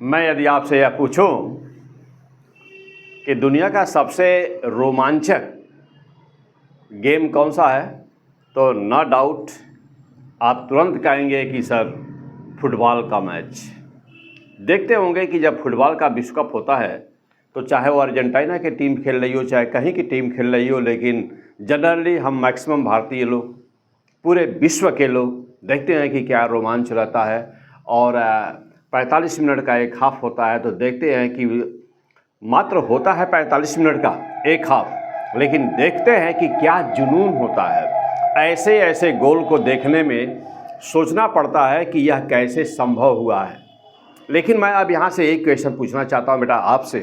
मैं यदि आपसे यह पूछूं कि दुनिया का सबसे रोमांचक गेम कौन सा है, तो नो डाउट आप तुरंत कहेंगे कि सर फुटबॉल का मैच। देखते होंगे कि जब फुटबॉल का विश्व कप होता है तो चाहे वो अर्जेंटीना की टीम खेल रही हो, चाहे कहीं की टीम खेल रही हो, लेकिन जनरली हम मैक्सिमम भारतीय लोग, पूरे विश्व के लोग देखते हैं कि क्या रोमांच रहता है। और 45 मिनट का एक हाफ होता है, तो देखते हैं कि मात्र होता है 45 मिनट का एक हाफ, लेकिन देखते हैं कि क्या जुनून होता है। ऐसे ऐसे गोल को देखने में सोचना पड़ता है कि यह कैसे संभव हुआ है। लेकिन मैं अब यहाँ से एक क्वेश्चन पूछना चाहता हूँ बेटा आपसे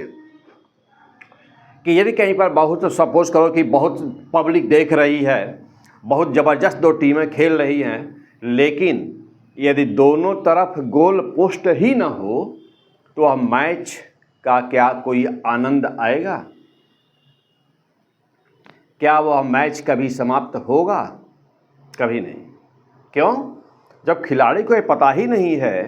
कि यदि कहीं पर बहुत सपोज करो कि बहुत पब्लिक देख रही है, बहुत ज़बरदस्त दो टीमें खेल रही हैं, लेकिन यदि दोनों तरफ गोल पोस्ट ही ना हो तो वह मैच का क्या कोई आनंद आएगा? क्या वह मैच कभी समाप्त होगा? कभी नहीं। क्यों? जब खिलाड़ी को ये पता ही नहीं है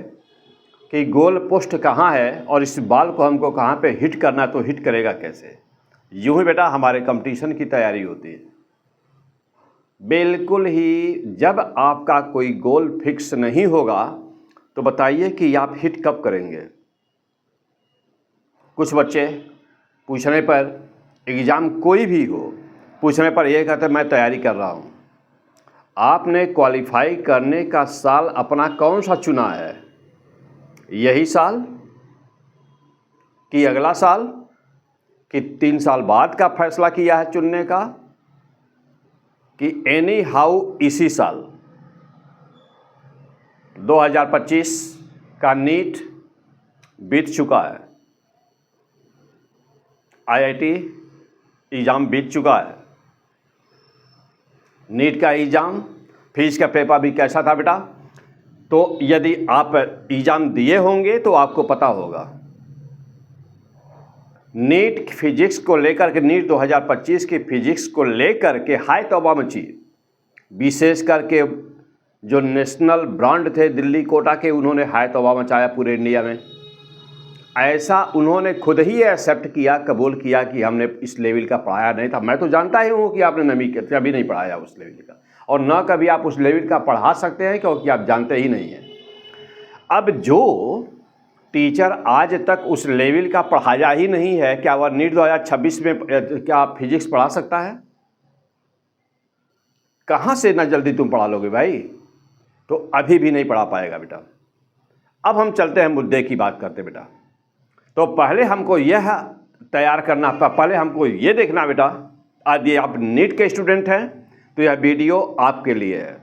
कि गोल पोस्ट कहाँ है और इस बॉल को हमको कहाँ पे हिट करना है, तो हिट करेगा कैसे? यूँ ही बेटा हमारे कंपटीशन की तैयारी होती है। बिल्कुल ही जब आपका कोई गोल फिक्स नहीं होगा तो बताइए कि आप हिट कब करेंगे? कुछ बच्चे पूछने पर, एग्ज़ाम कोई भी हो, पूछने पर यह कहते हैं मैं तैयारी कर रहा हूँ। आपने क्वालिफाई करने का साल अपना कौन सा चुना है? यही साल कि अगला साल कि 3 साल बाद का फैसला किया है चुनने का, कि एनी हाउ इसी साल 2025 का नीट बीत चुका है, आईआईटी एग्ज़ाम बीत चुका है। नीट का एग्ज़ाम, फिजिक्स का पेपर भी कैसा था बेटा? तो यदि आप एग्ज़ाम दिए होंगे तो आपको पता होगा। नीट फिजिक्स को लेकर के, नीट 2025 की फिजिक्स को लेकर के हाई तौबा मची। विशेष करके जो नेशनल ब्रांड थे दिल्ली कोटा के, उन्होंने हाई तौबा मचाया पूरे इंडिया में। ऐसा उन्होंने खुद ही एक्सेप्ट किया, कबूल किया कि हमने इस लेवल का पढ़ाया नहीं था। मैं तो जानता ही हूँ कि आपने कभी नहीं पढ़ाया उस लेवल का, और न कभी आप उस लेवल का पढ़ा सकते हैं, क्योंकि आप जानते ही नहीं हैं। अब जो टीचर आज तक उस लेवल का पढ़ाया ही नहीं है, क्या वह नीट 2026 में क्या फिजिक्स पढ़ा सकता है? कहाँ से ना जल्दी तुम पढ़ा लोगे भाई? तो अभी भी नहीं पढ़ा पाएगा बेटा। अब हम चलते हैं मुद्दे की बात करते बेटा। तो पहले हमको यह तैयार करना, पहले हमको ये देखना बेटा, यदि आप नीट के स्टूडेंट हैं तो यह वीडियो आपके लिए है।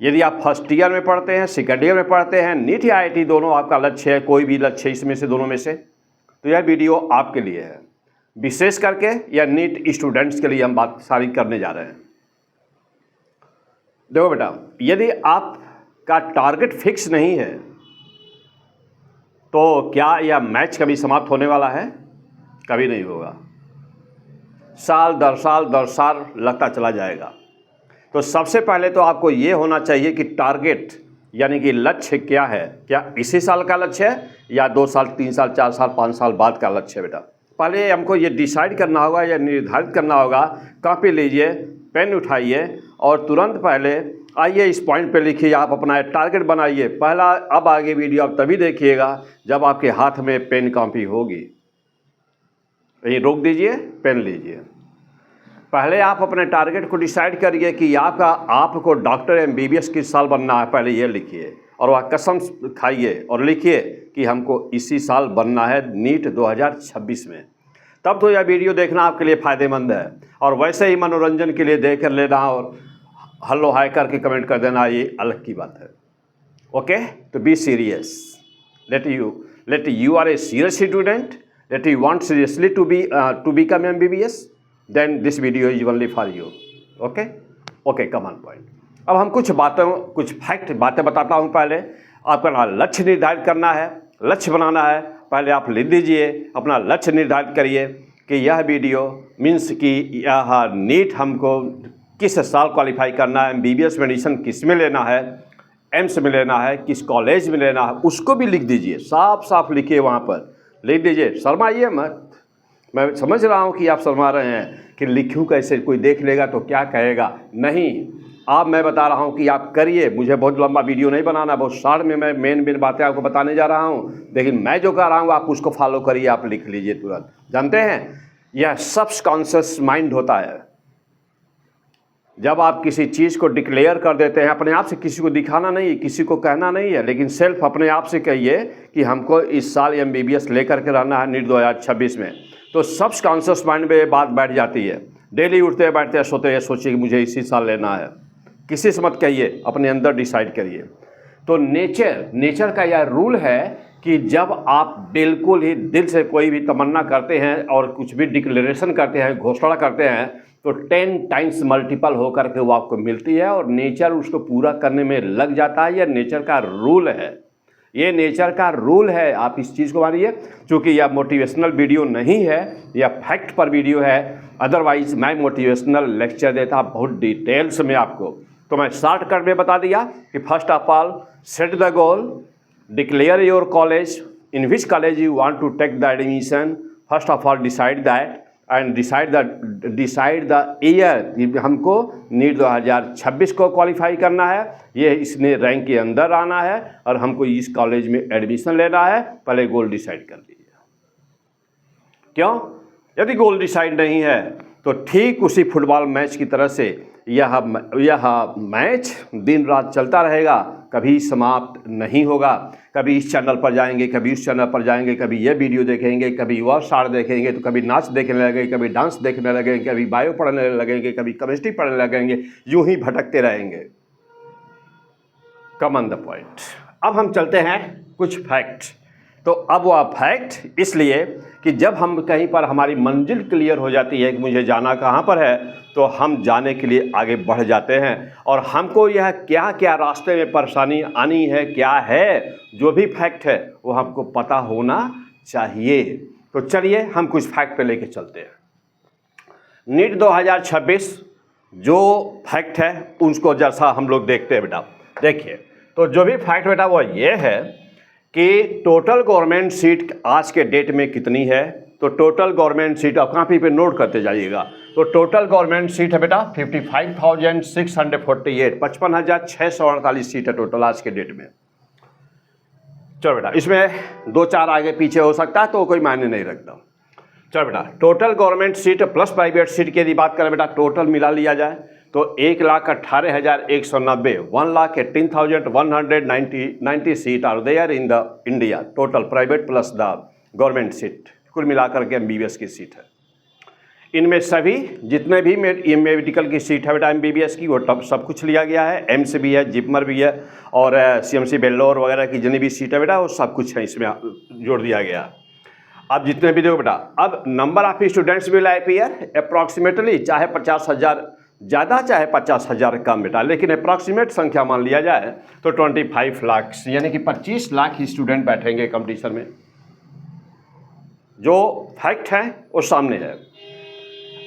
यदि आप फर्स्ट ईयर में पढ़ते हैं, सेकेंड ईयर में पढ़ते हैं, नीट या आईआईटी दोनों आपका लक्ष्य है, कोई भी लक्ष्य इसमें से, दोनों में से, तो यह वीडियो आपके लिए है। विशेष करके यह नीट स्टूडेंट्स के लिए हम बात सारी करने जा रहे हैं। देखो बेटा, यदि आपका टारगेट फिक्स नहीं है तो क्या यह मैच कभी समाप्त होने वाला है? कभी नहीं होगा। साल दर साल लगता चला जाएगा। तो सबसे पहले तो आपको ये होना चाहिए कि टारगेट यानी कि लक्ष्य क्या है। क्या इसी साल का लक्ष्य है या 2 साल, 3 साल, 4 साल, 5 साल बाद का लक्ष्य है बेटा? पहले हमको ये डिसाइड करना होगा या निर्धारित करना होगा। कॉपी लीजिए, पेन उठाइए और तुरंत पहले आइए इस पॉइंट पे लिखिए, आप अपना टारगेट बनाइए पहला। अब आगे वीडियो आप तभी देखिएगा जब आपके हाथ में पेन कॉपी होगी। यहीं रोक दीजिए, पेन लीजिए। पहले आप अपने टारगेट को डिसाइड करिए कि आपको डॉक्टर एमबीबीएस किस साल बनना है, पहले ये लिखिए और वह कसम खाइए और लिखिए कि हमको इसी साल बनना है, नीट 2026 में। तब तो यह वीडियो देखना आपके लिए फ़ायदेमंद है। और वैसे ही मनोरंजन के लिए देख कर लेना और हल्लो हाय करके कमेंट कर देना, ये अलग की बात है। ओके, तो be serious. Let you are a serious student, let you want seriously to become MBBS, then this video is only for you. Okay, come on point. अब हम कुछ फैक्ट बातें बताता हूँ। पहले आपका लक्ष्य निर्धारित करना है, लक्ष्य बनाना है। पहले आप लिख दीजिए, अपना लक्ष्य निर्धारित करिए कि यह वीडियो मीन्स कि यह नीट हमको किस साल क्वालिफाई करना है, एमबीबीएस में एडमिशन किस में लेना है, एम्स में लेना है, किस कॉलेज में लेना है, उसको भी लिख दीजिए, साफ साफ लिखिए, वहाँ पर लिख दीजिए। शर्माइए मत। मैं समझ रहा हूँ कि आप शर्मा रहे हैं कि लिखूँ कैसे, कोई देख लेगा तो क्या कहेगा। नहीं, आप, मैं बता रहा हूँ कि आप करिए। मुझे बहुत लंबा वीडियो नहीं बनाना, बहुत शॉर्ट में मैं मेन बातें आपको बताने जा रहा हूँ, लेकिन मैं जो कह रहा हूँ आप उसको फॉलो करिए, आप लिख लीजिए तुरंत। जानते हैं, यह सबकॉन्शियस माइंड होता है। जब आप किसी चीज़ को डिक्लेयर कर देते हैं, अपने आप से, किसी को दिखाना नहीं है, किसी को कहना नहीं है, लेकिन सेल्फ अपने आप से कहिए कि हमको इस साल MBBS लेकर के रहना है, नीट 2026 में, तो सबकॉन्शियस माइंड में ये बात बैठ जाती है। डेली उठते बैठते सोते हैं, सोचिए कि मुझे इसी साल लेना है। किसी से मत कहिए, अपने अंदर डिसाइड करिए। तो नेचर का यह रूल है कि जब आप बिल्कुल ही दिल से कोई भी तमन्ना करते हैं और कुछ भी डिक्लेरेशन करते हैं, घोषणा करते हैं, तो 10 टाइम्स मल्टीपल होकर के वो आपको मिलती है और नेचर उसको पूरा करने में लग जाता है। यह नेचर का रूल है, ये नेचर का रूल है। आप इस चीज़ को मानिए। चूँकि यह मोटिवेशनल वीडियो नहीं है, यह फैक्ट पर वीडियो है। अदरवाइज मैं मोटिवेशनल लेक्चर देता बहुत डिटेल्स में आपको, तो मैं शॉर्टकट में बता दिया कि first of all set the goal, declare your college, in which college you want to take the admission. First of all decide that and decide the year. हमको नीट 2026 को क्वालिफाई करना है, ये इसने रैंक के अंदर आना है और हमको इस कॉलेज में एडमिशन लेना है। पहले गोल डिसाइड कर लीजिए। क्यों? यदि गोल डिसाइड नहीं है तो ठीक उसी फुटबॉल मैच की तरह से यह मैच दिन रात चलता रहेगा, कभी समाप्त नहीं होगा। कभी इस चैनल पर जाएंगे, कभी उस चैनल पर जाएंगे, कभी ये वीडियो देखेंगे, कभी वह शॉर्ट देखेंगे, तो कभी नाच देखने लगेंगे, कभी डांस देखने लगेंगे, कभी बायो पढ़ने लगेंगे, कभी केमिस्ट्री पढ़ने लगेंगे, यूं ही भटकते रहेंगे। Come on the point. अब हम चलते हैं कुछ फैक्ट। तो अब वह फैक्ट इसलिए कि जब हम कहीं पर हमारी मंजिल क्लियर हो जाती है कि मुझे जाना कहाँ पर है, तो हम जाने के लिए आगे बढ़ जाते हैं। और हमको यह क्या क्या रास्ते में परेशानी आनी है, क्या है, जो भी फैक्ट है वो हमको पता होना चाहिए। तो चलिए हम कुछ फैक्ट पे लेके चलते हैं। नीट 2026 जो फैक्ट है उसको जैसा हम लोग देखते हैं बेटा। देखिए, तो जो भी फैक्ट बेटा वो ये है कि टोटल गवर्नमेंट सीट आज के डेट में कितनी है। तो टोटल गवर्नमेंट सीट आप कॉपी पे नोट करते जाइएगा। तो टोटल गवर्नमेंट सीट है बेटा 55,648, 55,648 सीट है टोटल आज के डेट में। चलो बेटा, इसमें 2-4 आगे पीछे हो सकता है तो कोई मायने नहीं रखता। चलो बेटा, total government seat plus private seat की यदि बात करें बेटा, टोटल मिला लिया जाए तो 1,18,190, 1,18,190 seat are there in the India. Total private plus the government seat कुल मिलाकर के MBBS की सीट है। इनमें सभी जितने भी मेडिकल की सीट है बेटा MBBS की, वो सब कुछ लिया गया है। एम्स भी है, जिपमर भी है और CMC बेल्लोर वगैरह की जितनी भी सीट है बेटा वो सब कुछ है, इसमें जोड़ दिया गया। अब जितने भी देखो बेटा, अब number of students will appear approximately, चाहे 50,000 ज़्यादा चाहे 50,000 कम बेटा, लेकिन अप्रॉक्सीमेट संख्या मान लिया जाए तो 25 लाख, यानी कि 25 लाख स्टूडेंट बैठेंगे कंपटीशन में। जो फैक्ट है वो सामने है।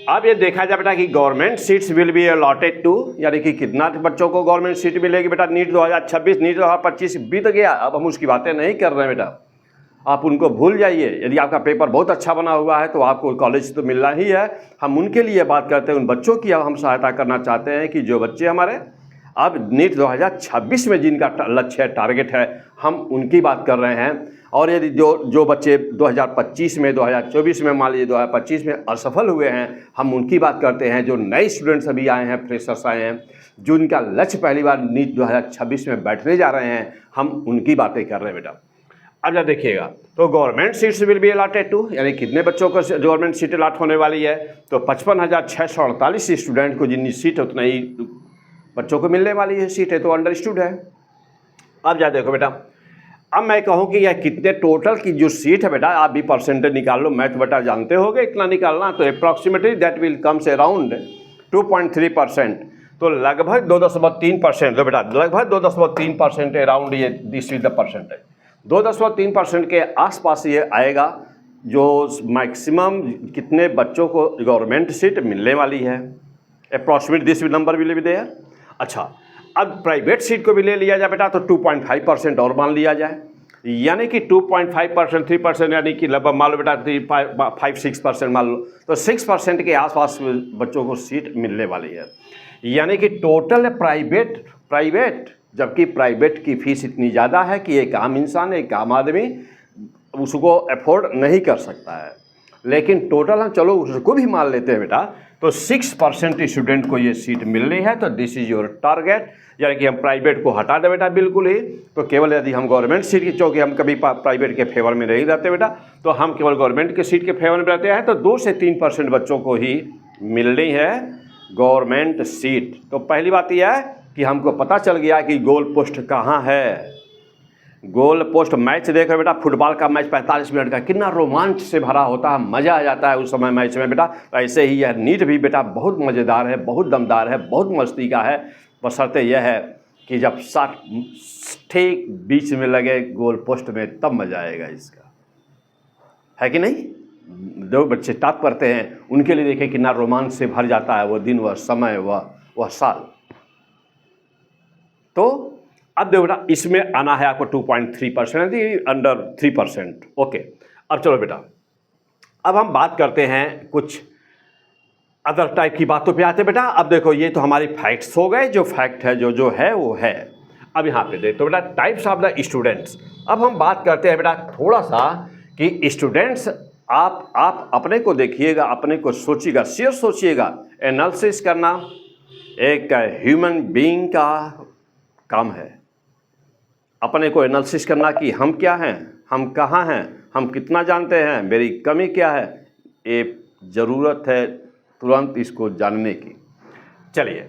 अब ये देखा जाए बेटा कि government seats will be allotted to, यानी कि कितना बच्चों को गवर्नमेंट सीट मिलेगी बेटा। नीट 2026, नीट 2025 बीत गया, अब हम उसकी बातें नहीं कर रहे हैं बेटा, आप उनको भूल जाइए। यदि आपका पेपर बहुत अच्छा बना हुआ है तो आपको कॉलेज तो मिलना ही है। हम उनके लिए बात करते हैं, उन बच्चों की अब हम सहायता करना चाहते हैं कि जो बच्चे हमारे अब नीट 2026 में जिनका लक्ष्य है, टारगेट है, हम उनकी बात कर रहे हैं। और यदि जो बच्चे 2025 में, 2024 में, मान लीजिए 2025 में असफल हुए हैं, हम उनकी बात करते हैं। जो नए स्टूडेंट्स अभी आए हैं, फ्रेशर्स आए हैं, जो उनका लक्ष्य पहली बार नीट 2026 में बैठने जा रहे हैं, हम उनकी बातें कर रहे हैं बेटा। अब जब देखिएगा तो government seats will be allotted to, यानी कितने बच्चों को गवर्नमेंट सीट अलॉट होने वाली है, तो 55,648 स्टूडेंट को जितनी सीट है उतना ही बच्चों को मिलने वाली है सीट है, तो अंडरस्टूड है। अब जा देखो बेटा, अब मैं कहूँ कि यह कितने टोटल की जो सीट है बेटा, आप भी परसेंटेज निकाल लो, मैथ बेटा जानते होगे इतना निकालना, तो approximately that will comes around 2.3%, तो लगभग 2.3%। तो बेटा लगभग 2.3% अराउंड, ये दिस इज द परसेंटेज, 2.3% के आसपास ये आएगा जो मैक्सिमम कितने बच्चों को गवर्नमेंट सीट मिलने वाली है। Approximate this number will be there. अच्छा, अब प्राइवेट सीट को भी ले लिया जाए बेटा तो 2.5% और मान लिया जाए, यानी कि 2.5%, 3%, यानी कि लगभग मान लो बेटा 5-6% मान लो, तो 6% के आसपास बच्चों को सीट मिलने वाली है। यानी कि टोटल प्राइवेट, जबकि प्राइवेट की फीस इतनी ज़्यादा है कि एक आम इंसान, एक आम आदमी उसको अफोर्ड नहीं कर सकता है। लेकिन टोटल हम चलो उसको भी मान लेते हैं बेटा, तो 6% स्टूडेंट को ये सीट मिलनी है। तो दिस इज योर टारगेट, यानी कि हम प्राइवेट को हटा दें बेटा बिल्कुल ही। तो केवल यदि हम गवर्नमेंट सीट की, चूँकि हम कभी प्राइवेट के फेवर में नहीं रहते बेटा, तो हम केवल गवर्नमेंट के सीट के फेवर में रहते हैं, तो 2 से 3% बच्चों को ही मिलनी है गवर्नमेंट सीट। तो पहली बात यह है कि हमको पता चल गया कि गोल पोस्ट कहाँ है। गोल पोस्ट मैच देखो बेटा, फुटबॉल का मैच 45 मिनट का कितना रोमांच से भरा होता है, मज़ा आ जाता है उस समय मैच में बेटा। तो ऐसे ही यह नीट भी बेटा बहुत मज़ेदार है, बहुत दमदार है, बहुत मस्ती का है। बशर्ते यह है कि जब शॉट ठीक बीच में लगे गोल पोस्ट में, तब मज़ा आएगा इसका, है कि नहीं। जो बच्चे टॉप करते हैं उनके लिए देखें कितना रोमांच से भर जाता है वो दिन, वह समय, वह साल। तो अब देखो बेटा इसमें आना है आपको 2.3%, अंडर 3%। ओके, अब चलो बेटा, अब हम बात करते हैं कुछ अदर टाइप की बातों पे आते बेटा। अब देखो ये तो हमारी फैक्ट्स हो गए, जो फैक्ट है जो है वो है। अब यहाँ पे देखो बेटा टाइप्स ऑफ द स्टूडेंट्स। अब हम बात करते हैं बेटा थोड़ा सा कि स्टूडेंट्स, आप अपने को देखिएगा, अपने को सोचिएगा, शेयर सोचिएगा। एनालिसिस करना एक ह्यूमन बीइंग का काम है, अपने को एनालिसिस करना कि हम क्या हैं, हम कहाँ हैं, हम कितना जानते हैं, मेरी कमी क्या है। ये ज़रूरत है तुरंत इसको जानने की। चलिए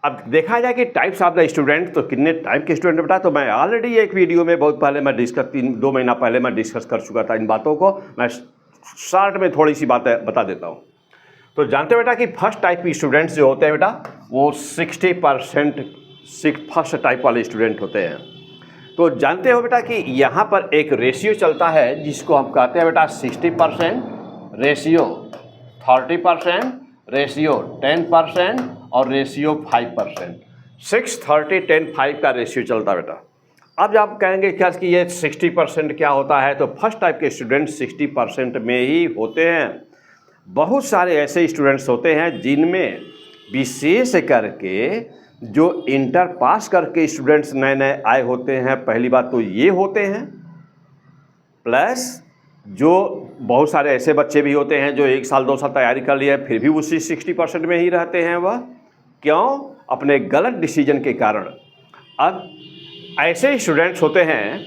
अब देखा जाए कि टाइप्स ऑफ द स्टूडेंट, तो कितने टाइप के स्टूडेंट बेटा, तो मैं ऑलरेडी एक वीडियो में बहुत पहले मैं 2 महीना पहले मैं डिस्कस कर चुका था इन बातों को। मैं शॉर्ट में थोड़ी सी बातें बता देता हूँ। तो जानते बेटा कि फर्स्ट टाइप के स्टूडेंट्स जो होते हैं बेटा, वो 60% फर्स्ट टाइप वाले स्टूडेंट होते हैं। तो जानते हो बेटा कि यहाँ पर एक रेशियो चलता है जिसको हम कहते हैं बेटा 60% रेशियो, 30% रेशियो, 10% और रेशियो 5%। 6, 30, 10, 5 का रेशियो चलता है बेटा। अब आप कहेंगे क्या कि ये 60% क्या होता है, तो फर्स्ट टाइप के स्टूडेंट 60% में ही होते हैं। बहुत सारे ऐसे स्टूडेंट्स होते हैं जिनमें विशेष करके जो इंटर पास करके स्टूडेंट्स नए नए आए होते हैं, पहली बात तो ये होते हैं, प्लस जो बहुत सारे ऐसे बच्चे भी होते हैं जो 1 साल 2 साल तैयारी कर लिए फिर भी उसी 60% में ही रहते हैं। वह क्यों? अपने गलत डिसीजन के कारण। अब ऐसे स्टूडेंट्स होते हैं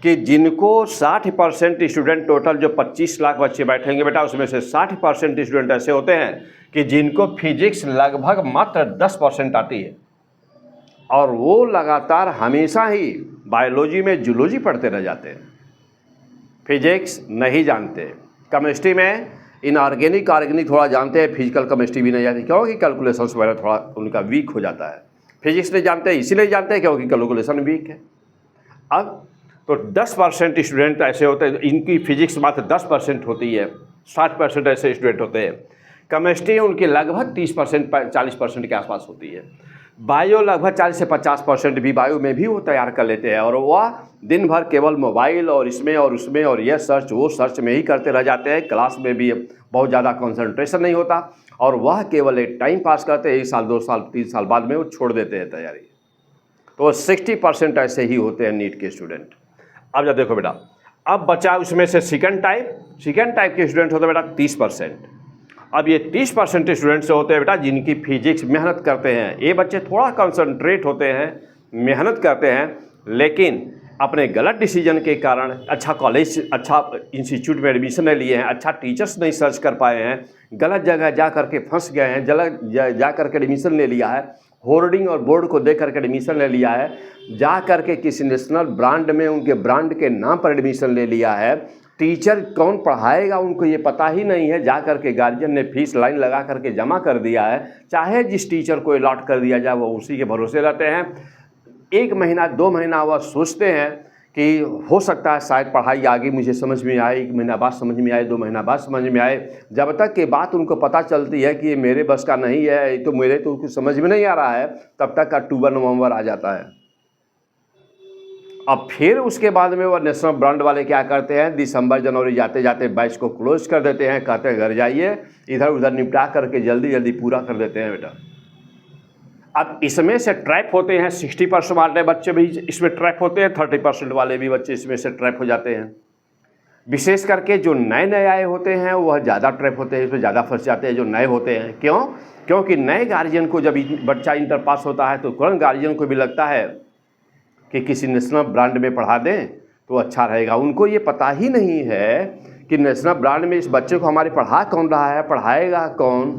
कि जिनको 60% स्टूडेंट, टोटल जो 25 लाख बच्चे बैठेंगे बेटा, उसमें से 60% स्टूडेंट ऐसे होते हैं कि जिनको फिजिक्स लगभग मात्र 10% आती है, और वो लगातार हमेशा ही बायोलॉजी में जूलॉजी पढ़ते रह जाते हैं, फिजिक्स नहीं जानते। केमिस्ट्री में इनऑर्गेनिक ऑर्गेनिक थोड़ा जानते हैं, फिजिकल केमिस्ट्री भी नहीं जानते क्योंकि कैलकुलेशंस वगैरह थोड़ा उनका वीक हो जाता है। फिजिक्स नहीं जानते इसीलिए जानते हैं क्योंकि कैलकुलेशन वीक है। अब तो 10% स्टूडेंट ऐसे होते हैं, इनकी फिजिक्स मात्र 10% होती है, 60% ऐसे स्टूडेंट होते हैं। केमिस्ट्री उनकी लगभग 30% 40% के आसपास होती है। बायो लगभग 40 से 50% भी बायो में भी वो तैयार कर लेते हैं, और वह दिन भर केवल मोबाइल और इसमें और उसमें और यह सर्च वो सर्च में ही करते रह जाते हैं। क्लास में भी बहुत ज़्यादा कंसंट्रेशन नहीं होता, और वह केवल एक टाइम पास करते हैं। 1 साल 2 साल 3 साल बाद में वो छोड़ देते हैं तैयारी। तो 60% ऐसे ही होते हैं नीट के स्टूडेंट। अब जब देखो बेटा, अब बचा उसमें से सेकंड टाइप के स्टूडेंट होते हैं बेटा 30%। अब ये 30% स्टूडेंट्स होते हैं बेटा जिनकी फिजिक्स मेहनत करते हैं। ये बच्चे थोड़ा कंसंट्रेट होते हैं, मेहनत करते हैं, लेकिन अपने गलत डिसीजन के कारण अच्छा कॉलेज, अच्छा इंस्टीट्यूट में एडमिशन नहीं लिए हैं, अच्छा टीचर्स नहीं सर्च कर पाए हैं, गलत जगह जा करके फंस गए हैं, जा करके एडमिशन ले लिया है, होर्डिंग और बोर्ड को देख करके एडमिशन ले लिया है, जा करके किसी नेशनल ब्रांड में उनके ब्रांड के नाम पर एडमिशन ले लिया है। टीचर कौन पढ़ाएगा उनको ये पता ही नहीं है, जा करके गार्जियन ने फीस लाइन लगा करके जमा कर दिया है, चाहे जिस टीचर को अलॉट कर दिया जाए वो उसी के भरोसे रहते हैं। 1 महीना 2 महीना वह सोचते हैं कि हो सकता है शायद पढ़ाई आगे मुझे समझ में आए, 1 महीना बाद समझ में आए, 2 महीना बाद समझ में आए। जब तक कि बात उनको पता चलती है कि ये मेरे बस का नहीं है, ये तो मेरे तो कुछ समझ में नहीं आ रहा है, तब तक अक्टूबर नवंबर आ जाता है। अब फिर उसके बाद में वो नेशनल ब्रांड वाले क्या करते हैं, दिसंबर जनवरी जाते जाते बैच को क्लोज कर देते हैं, कहते हैं घर जाइए, इधर उधर निपटा करके जल्दी जल्दी पूरा कर देते हैं बेटा। अब इसमें से ट्रैप होते हैं 60% वाले बच्चे भी इसमें ट्रैप होते हैं, 30% वाले भी बच्चे इसमें से ट्रैप हो जाते हैं। विशेष करके जो नए नए आए होते हैं वह ज़्यादा ट्रैप होते हैं, इसमें ज़्यादा फंस जाते हैं जो नए होते हैं। क्यों? क्योंकि नए गार्जियन को जब बच्चा इंटर पास होता है तो तुरंत गार्जियन को भी लगता है कि किसी नेशनल ब्रांड में पढ़ा दें तो अच्छा रहेगा। उनको ये पता ही नहीं है कि नेशनल ब्रांड में इस बच्चे को हमारे पढ़ा कौन रहा है, पढ़ाएगा कौन,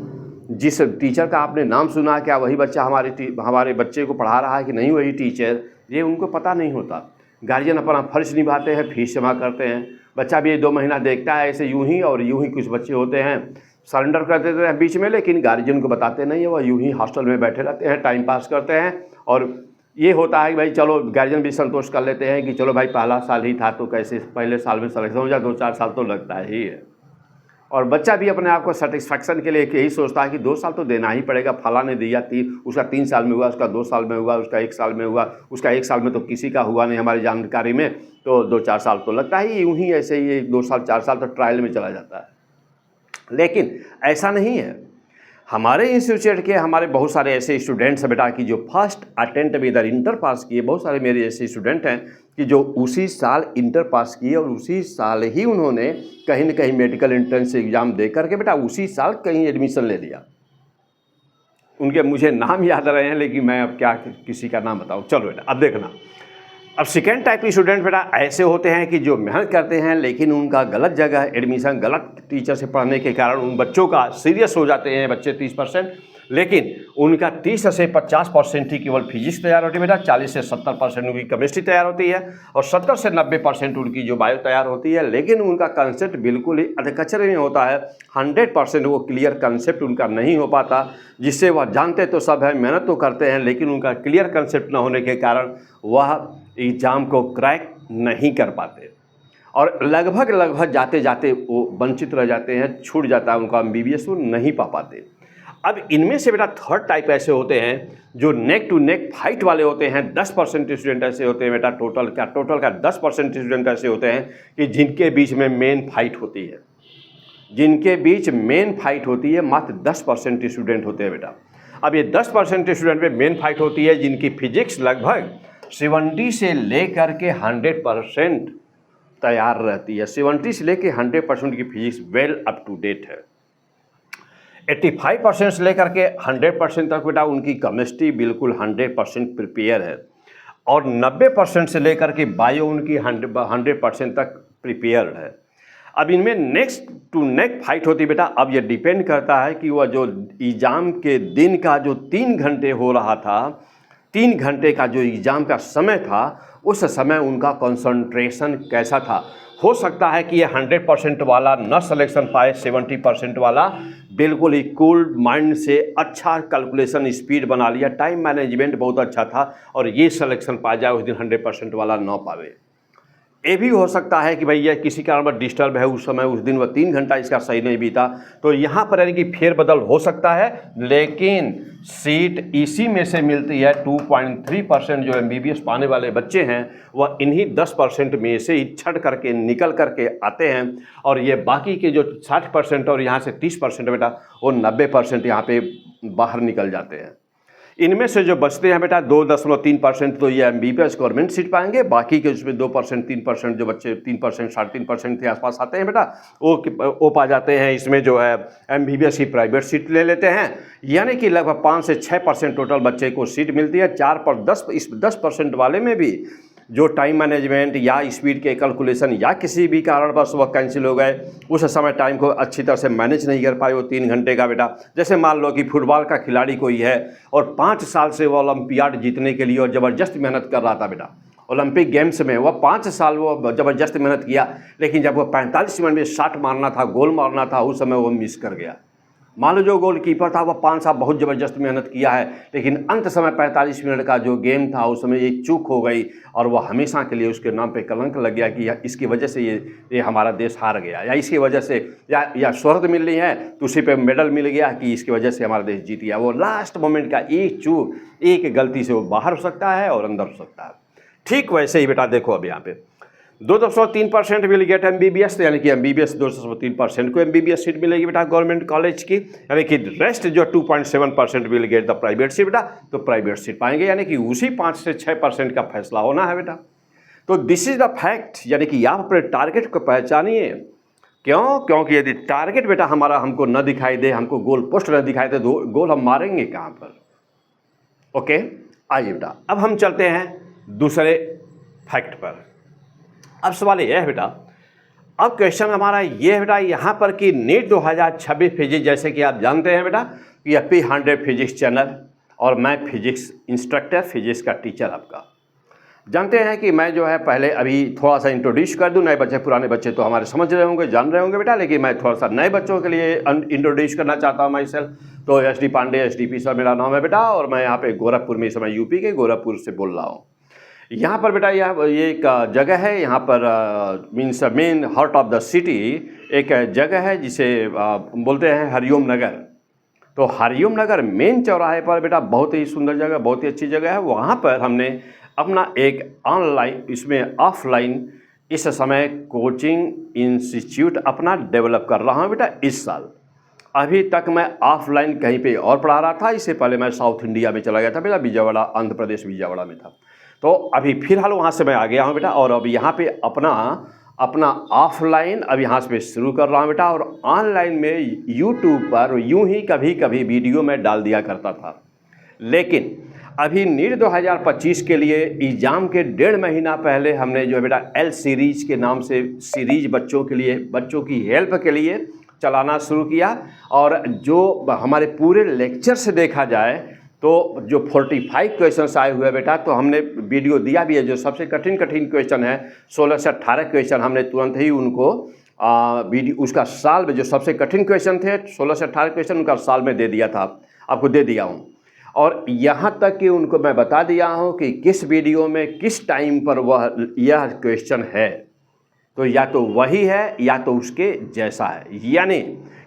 जिस टीचर का आपने नाम सुना, क्या वही बच्चा हमारे बच्चे को पढ़ा रहा है कि नहीं वही टीचर, ये उनको पता नहीं होता। गार्जियन अपना फर्ज निभाते हैं, फीस जमा करते हैं, बच्चा भी 2 महीना देखता है ऐसे यूं ही, और यूं ही कुछ बच्चे होते हैं सरेंडर कर देते हैं बीच में, लेकिन गार्जियन को बताते नहीं है, वह यूं ही हॉस्टल में बैठे रहते हैं, टाइम पास करते हैं। और ये होता है कि भाई चलो गार्जियन भी संतोष कर लेते हैं कि चलो भाई पहला साल ही था तो कैसे पहले साल में सिलेक्शन हो जाए, 2-4 साल तो लगता ही है। और बच्चा भी अपने आप को सेटिस्फैक्शन के लिए यही सोचता है कि 2 साल तो देना ही पड़ेगा, फला ने दिया, उसका 3 साल में हुआ, उसका 2 साल में हुआ, उसका 1 साल में हुआ, उसका 1 साल में तो किसी का हुआ नहीं हमारी जानकारी में, तो 2-4 साल तो लगता ही, यूं ही ऐसे ही 2 साल 4 साल तो ट्रायल में चला जाता है। लेकिन ऐसा नहीं है। हमारे इंस्टीट्यूट के हमारे बहुत सारे ऐसे स्टूडेंट्स हैं बेटा कि जो फर्स्ट अटेम्प्ट में इधर इंटर पास किए, बहुत सारे मेरे ऐसे स्टूडेंट हैं कि जो उसी साल इंटर पास किए और उसी साल ही उन्होंने कहीं न कहीं मेडिकल एंट्रेंस एग्ज़ाम दे करके बेटा उसी साल कहीं एडमिशन ले लिया। उनके मुझे नाम याद रहे हैं, लेकिन मैं अब क्या किसी का नाम बताऊँ। चलो बेटा अब देखना, अब सेकेंड टाइप के स्टूडेंट बेटा ऐसे होते हैं कि जो मेहनत करते हैं लेकिन उनका गलत जगह एडमिशन, गलत टीचर से पढ़ने के कारण उन बच्चों का सीरियस हो जाते हैं बच्चे 30%, लेकिन उनका 30 से 50% ही केवल फिजिक्स तैयार होती है बेटा, 40 से 70% उनकी केमिस्ट्री तैयार होती है और 70 से 90% उनकी जो बायो तैयार होती है। लेकिन उनका कंसेप्ट बिल्कुल ही अधकचरे में होता है, 100% वो क्लियर कंसेप्ट उनका नहीं हो पाता, जिससे वह जानते तो सब है, मेहनत तो करते हैं, लेकिन उनका क्लियर कंसेप्ट न होने के कारण वह एग्ज़ाम को क्रैक नहीं कर पाते और लगभग जाते जाते वो वंचित रह जाते हैं, छूट जाता है उनका MBBS, वो नहीं पा पाते। अब इनमें से बेटा थर्ड टाइप ऐसे होते हैं जो नेक टू नेक फाइट वाले होते हैं। 10% स्टूडेंट ऐसे होते हैं बेटा, टोटल का 10% स्टूडेंट ऐसे होते हैं कि जिनके बीच में मेन फाइट होती है, जिनके बीच मेन फाइट होती है मात्र 10% स्टूडेंट होते हैं बेटा। अब ये 10% स्टूडेंट में मेन फाइट होती है जिनकी फिजिक्स लगभग 70 से लेकर के 100% तैयार रहती है। 70 से लेकर 100% की physics well up to date है। 85% से लेकर के 100% तक बेटा उनकी केमिस्ट्री बिल्कुल 100% प्रिपेयर है और 90% से लेकर के बायो उनकी 100% तक प्रिपेयर्ड है। अब इनमें नेक्स्ट टू नेक फाइट होती है बेटा। अब ये डिपेंड करता है कि वह जो एग्ज़ाम के दिन का जो 3 घंटे हो रहा था, 3 घंटे का जो एग्ज़ाम का समय था, उस समय उनका कंसंट्रेशन कैसा था। हो सकता है कि ये 100% वाला न सिलेक्शन पाए, 70% वाला बिल्कुल ही कूल माइंड से अच्छा कैलकुलेशन स्पीड बना लिया, टाइम मैनेजमेंट बहुत अच्छा था और ये सिलेक्शन पा जाए उस दिन 100% वाला न पावे। ये भी हो सकता है कि भैया किसी कारण डिस्टर्ब है उस समय, उस दिन वह 3 घंटा इसका सही नहीं बीता, तो यहाँ पर यानी कि फेरबदल हो सकता है, लेकिन सीट इसी में से मिलती है। 2.3% जो MBBS पाने वाले बच्चे हैं वह इन्हीं 10% में से ही छट करके निकल करके आते हैं और ये बाकी के जो 60% और यहाँ से 30% बेटा वो 90% यहाँ पे बाहर निकल जाते हैं। इनमें से जो बचते हैं बेटा 2.3% तो ये MBBS गवर्नमेंट सीट पाएंगे, बाकी के उसमें 2% 3% जो बच्चे 3% 3.5% के आसपास आते हैं बेटा वो पा जाते हैं इसमें जो है MBBS की प्राइवेट सीट ले लेते हैं। यानी कि लगभग 5 से 6% टोटल बच्चे को सीट मिलती है। 10% वाले में भी जो टाइम मैनेजमेंट या स्पीड के कैलकुलेशन या किसी भी कारणवश वह कैंसिल हो गए, उस समय टाइम को अच्छी तरह से मैनेज नहीं कर पाए वो 3 घंटे का बेटा। जैसे मान लो कि फुटबॉल का खिलाड़ी कोई है और 5 साल से वो ओलंपियाड जीतने के लिए और ज़बरदस्त मेहनत कर रहा था बेटा, ओलंपिक गेम्स में वह 5 साल वो ज़बरदस्त मेहनत किया, लेकिन जब वो 45 मिनट में शॉट मारना था, गोल मारना था, उस समय वो मिस कर गया। मान लो जो गोलकीपर था वो 5 साल बहुत ज़बरदस्त मेहनत किया है, लेकिन अंत समय 45 मिनट का जो गेम था उस समय एक चूक हो गई और वह हमेशा के लिए उसके नाम पे कलंक लग गया कि इसकी वजह से ये हमारा देश हार गया, या इसकी वजह से या शोहरत मिल रही है तो उसी पे मेडल मिल गया कि इसकी वजह से हमारा देश जीत गया। वो लास्ट मोमेंट का एक चूक, एक गलती से वो बाहर हो सकता है और अंदर हो सकता है। ठीक वैसे ही बेटा देखो अब यहाँ पे 2.3% विल गेट MBBS, यानी कि MBBS 2.3% को MBBS सीट मिलेगी बेटा गवर्नमेंट कॉलेज की, यानी कि रेस्ट जो 2.7% will get the private seat बेटा, तो प्राइवेट सीट पाएंगे, यानी कि उसी 5 से 6% का फैसला होना है बेटा। तो दिस इज द फैक्ट, यानी कि आप अपने टारगेट को पहचानिए। क्यों? क्योंकि यदि टारगेट बेटा हमारा हमको न दिखाई दे, हमको गोल पोस्ट न दिखाई दे, तो गोल हम मारेंगे कहाँ पर? ओके, आइए बेटा अब हम चलते हैं दूसरे फैक्ट पर। अब सवाल ये है बेटा, अब क्वेश्चन हमारा ये है बेटा यहाँ पर कि नीट 2026 फिजिक्स, जैसे कि आप जानते हैं बेटा कि P100 फिजिक्स चैनल और मैं फिजिक्स इंस्ट्रक्टर, फिजिक्स का टीचर आपका। जानते हैं कि मैं जो है पहले अभी थोड़ा सा इंट्रोड्यूस कर दूं, नए बच्चे पुराने बच्चे तो हमारे समझ रहे होंगे, जान रहे होंगे बेटा, लेकिन मैं थोड़ा सा नए बच्चों के लिए इंट्रोड्यूस करना चाहता हूँ माई सेल्फ। तो SD पांडे SDP सर मेरा नाम है बेटा, और मैं यहाँ पे गोरखपुर में, इस समय यूपी के गोरखपुर से बोल रहा हूँ। यहाँ पर बेटा ये एक जगह है, यहाँ पर means main heart of the city एक जगह है जिसे बोलते हैं हरिओम नगर। तो हरिओम नगर मेन चौराहे पर बेटा बहुत ही सुंदर जगह, बहुत ही अच्छी जगह है। वहाँ पर हमने अपना एक ऑनलाइन, इसमें ऑफलाइन इस समय कोचिंग इंस्टीट्यूट अपना डेवलप कर रहा हूँ बेटा इस साल। अभी तक मैं ऑफलाइन कहीं पे और पढ़ा रहा था, इससे पहले मैं साउथ इंडिया में चला गया था बेटा, विजयवाड़ा, आंध्र प्रदेश विजयवाड़ा में था। तो अभी फिलहाल वहाँ से मैं आ गया हूँ बेटा, और अब यहाँ पे अपना ऑफलाइन अब यहाँ से शुरू कर रहा हूँ बेटा। और ऑनलाइन में यूट्यूब पर यूं ही कभी कभी वीडियो में डाल दिया करता था, लेकिन अभी नीट 2025 के लिए एग्ज़ाम के 1.5 महीना पहले हमने जो है बेटा L सीरीज के नाम से सीरीज बच्चों के लिए, बच्चों की हेल्प के लिए चलाना शुरू किया। और जो हमारे पूरे लेक्चर से देखा जाए तो जो 45 क्वेश्चंस आए हुए बेटा, तो हमने वीडियो दिया भी है। जो सबसे कठिन क्वेश्चन है 16 से 18 क्वेश्चन, हमने तुरंत ही उनको वीडियो उसका साल में, जो सबसे कठिन क्वेश्चन थे 16 से 18 क्वेश्चन, उनका साल में दे दिया था, आपको दे दिया हूँ। और यहाँ तक कि उनको मैं बता दिया हूँ कि किस वीडियो में किस टाइम पर यह क्वेश्चन है, तो या तो वही है या तो उसके जैसा है। यानी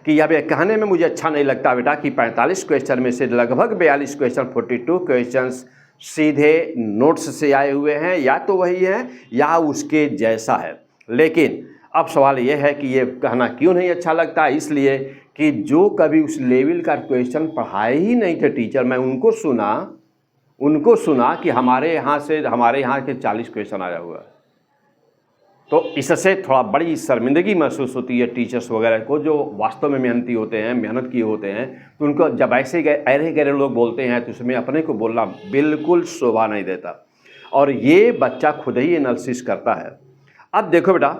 कि यह कहने में मुझे अच्छा नहीं लगता बेटा कि 45 क्वेश्चन में से लगभग 42 क्वेश्चन, 42 क्वेश्चंस सीधे नोट्स से आए हुए हैं, या तो वही है या उसके जैसा है। लेकिन अब सवाल यह है कि ये कहना क्यों नहीं अच्छा लगता, इसलिए कि जो कभी उस लेवल का क्वेश्चन पढ़ाए ही नहीं थे टीचर, मैं उनको सुना कि हमारे यहाँ के 40 क्वेश्चन आया हुआ है। तो इससे थोड़ा बड़ी शर्मिंदगी महसूस होती है टीचर्स वगैरह को, जो वास्तव में मेहनती होते हैं, मेहनत किए होते हैं। तो उनको जब ऐसे अरे गहरे लोग बोलते हैं तो उसमें अपने को बोलना बिल्कुल शोभा नहीं देता, और ये बच्चा खुद ही एनालिसिस करता है। अब देखो बेटा,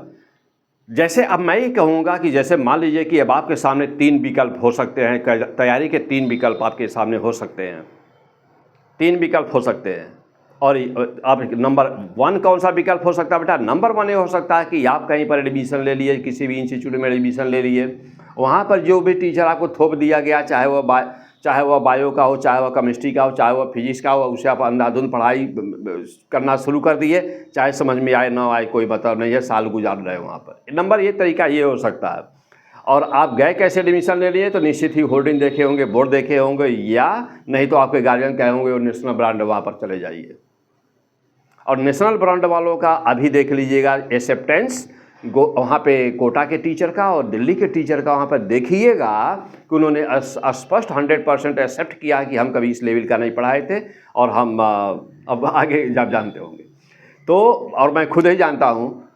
जैसे अब मैं ये कहूँगा कि जैसे मान लीजिए कि अब आपके सामने 3 विकल्प हो सकते हैं, तैयारी के 3 विकल्प आपके सामने हो सकते हैं, 3 विकल्प हो सकते हैं। और आप नंबर 1 कौन सा विकल्प हो सकता है बेटा? नंबर 1 ये हो सकता है कि आप कहीं पर एडमिशन ले लिए, किसी भी इंस्टीट्यूट में एडमिशन ले लिए, वहाँ पर जो भी टीचर आपको थोप दिया गया, चाहे वह बायो का हो, चाहे वह केमिस्ट्री का हो, चाहे वह फिजिक्स का हो, उसे आप अंधाधुंध पढ़ाई करना शुरू कर दिए, चाहे समझ में आए ना आए कोई मतलब नहीं है, साल गुजार रहे वहाँ पर। नंबर ये तरीका ये हो सकता है। और आप गए कैसे एडमिशन ले लिए, तो निश्चित ही होर्डिंग देखे होंगे, बोर्ड देखे होंगे, या नहीं तो आपके गार्जियन कहे होंगे और नेशनल ब्रांड वहाँ पर चले जाइए। और नेशनल ब्रांड वालों का अभी देख लीजिएगा एक्सेप्टेंस वहाँ पे कोटा के टीचर का और दिल्ली के टीचर का, वहाँ पर देखिएगा कि उन्होंने स्पष्ट 100% एक्सेप्ट किया कि हम कभी इस लेवल का नहीं पढ़ाए थे, और हम अब आगे जब जानते होंगे तो, और मैं खुद ही जानता हूँ,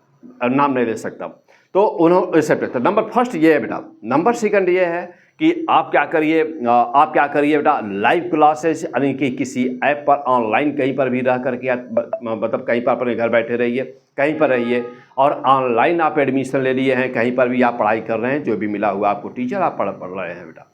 नाम नहीं ले सकता, तो उन्होंने एक्सेप्ट। तो नंबर फर्स्ट ये है बेटा। नंबर सेकंड ये है कि आप क्या करिए बेटा, लाइव क्लासेस, यानी कि किसी ऐप पर ऑनलाइन कहीं पर भी रह करके, मतलब कहीं पर अपने घर बैठे रहिए, कहीं पर रहिए, और ऑनलाइन आप एडमिशन ले लिए हैं, कहीं पर भी आप पढ़ाई कर रहे हैं, जो भी मिला हुआ आपको टीचर, आप पढ़ रहे हैं बेटा।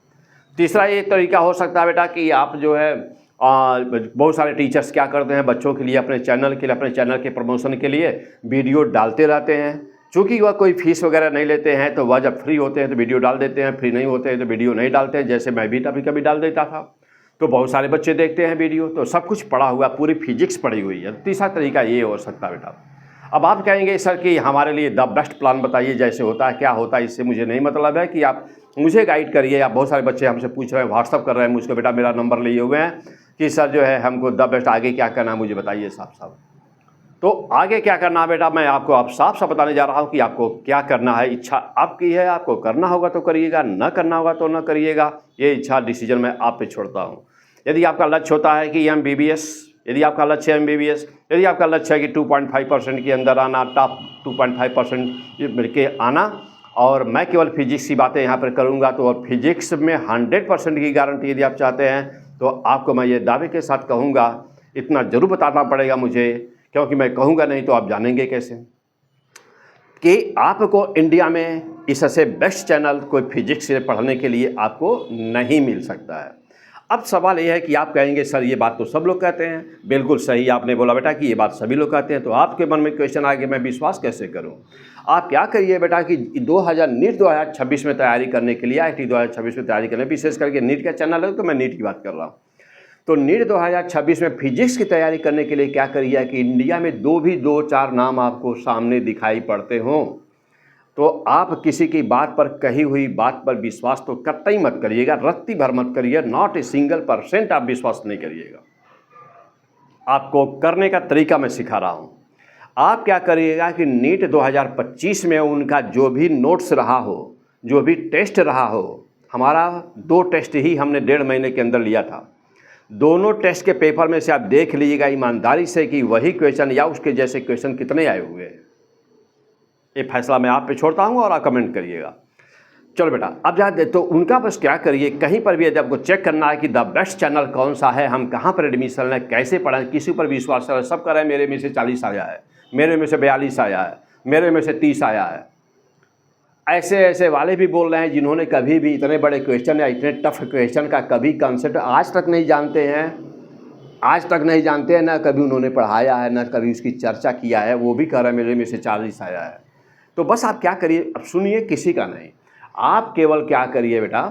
तीसरा ये तरीका हो सकता है बेटा कि आप जो है बहुत सारे टीचर्स क्या करते हैं, बच्चों के लिए, अपने चैनल के लिए, अपने चैनल के प्रमोशन के लिए वीडियो डालते रहते हैं, चूँकि वह कोई फीस वगैरह नहीं लेते हैं, तो वह जब फ्री होते हैं तो वीडियो डाल देते हैं, फ्री नहीं होते हैं तो वीडियो नहीं डालते हैं। जैसे मैं भी कभी कभी डाल देता था, तो बहुत सारे बच्चे देखते हैं वीडियो, तो सब कुछ पढ़ा हुआ, पूरी फिजिक्स पढ़ी हुई है। तीसरा तरीका ये हो सकता है बेटा। अब आप कहेंगे सर कि हमारे लिए द बेस्ट प्लान बताइए, जैसे होता है क्या होता है, इससे मुझे नहीं मतलब है, कि आप मुझे गाइड करिए। आप बहुत सारे बच्चे हमसे पूछ रहे हैं, व्हाट्सअप कर रहे हैं मुझको, बेटा मेरा नंबर लिए हुए हैं कि सर जो है हमको द बेस्ट आगे क्या करना है, मुझे बताइए साफ साफ। तो आगे क्या करना है बेटा, मैं आपको आप साफ साफ बताने जा रहा हूँ कि आपको क्या करना है। इच्छा आपकी है, आपको करना होगा तो करिएगा, न करना होगा तो न करिएगा। ये इच्छा डिसीजन मैं आप पे छोड़ता हूँ। यदि आपका लक्ष्य होता है कि MBBS, यदि आपका लक्ष्य है MBBS, यदि आपका लक्ष्य है कि 2.5% के अंदर आना, टॉप 2.5% के आना, और मैं केवल फिजिक्स की बातें यहाँ पर करूँगा, तो और फिजिक्स में 100% की गारंटी यदि आप चाहते हैं, तो आपको मैं ये दावे के साथ कहूँगा, इतना ज़रूर बताना पड़ेगा मुझे, क्योंकि मैं कहूँगा नहीं तो आप जानेंगे कैसे, कि आपको इंडिया में इससे बेस्ट चैनल कोई फिजिक्स से पढ़ने के लिए आपको नहीं मिल सकता है। अब सवाल यह है कि आप कहेंगे सर ये बात तो सब लोग कहते हैं। बिल्कुल सही आपने बोला बेटा कि ये बात सभी लोग कहते हैं, तो आपके मन में क्वेश्चन आ गया, मैं विश्वास कैसे करूं। आप क्या करिए बेटा कि नीट 2026 में तैयारी करने के लिए, IIT 2026 में तैयारी करने, विशेष करके नीट का चैनल है तो मैं नीट की बात कर रहा हूँ। तो नीट 2026 में फिजिक्स की तैयारी करने के लिए क्या करिए कि इंडिया में दो चार नाम आपको सामने दिखाई पड़ते हों, तो आप किसी की बात पर, कही हुई बात पर विश्वास तो कतई मत करिएगा, रत्ती भर मत करिए, नॉट ए सिंगल % आप विश्वास नहीं करिएगा। आपको करने का तरीका मैं सिखा रहा हूँ। आप क्या करिएगा कि नीट 2025 में उनका जो भी नोट्स रहा हो, जो भी टेस्ट रहा हो, हमारा 2 टेस्ट ही हमने 1.5 महीने के अंदर लिया था, दोनों टेस्ट के पेपर में से आप देख लीजिएगा ईमानदारी से कि वही क्वेश्चन या उसके जैसे क्वेश्चन कितने आए हुए हैं। ये फैसला मैं आप पे छोड़ता हूँ और आप कमेंट करिएगा। चलो बेटा, अब जा दे तो उनका बस क्या करिए, कहीं पर भी यदि आपको चेक करना है कि द बेस्ट चैनल कौन सा है, हम कहाँ पर एडमिशन लें, कैसे पढ़ें, किसी पर विश्वास है, सब कर रहे हैं मेरे में से 40 आया है, मेरे में से 42 आया है, मेरे में से 30 आया है। ऐसे वाले भी बोल रहे हैं जिन्होंने कभी भी इतने बड़े क्वेश्चन या इतने टफ क्वेश्चन का कभी कॉन्सेप्ट आज तक नहीं जानते हैं, ना कभी उन्होंने पढ़ाया है, ना कभी उसकी चर्चा किया है, वो भी कह रहे हैं मेरे में से 40 आया है। तो बस आप क्या करिए, अब सुनिए, किसी का नहीं, आप केवल क्या करिए बेटा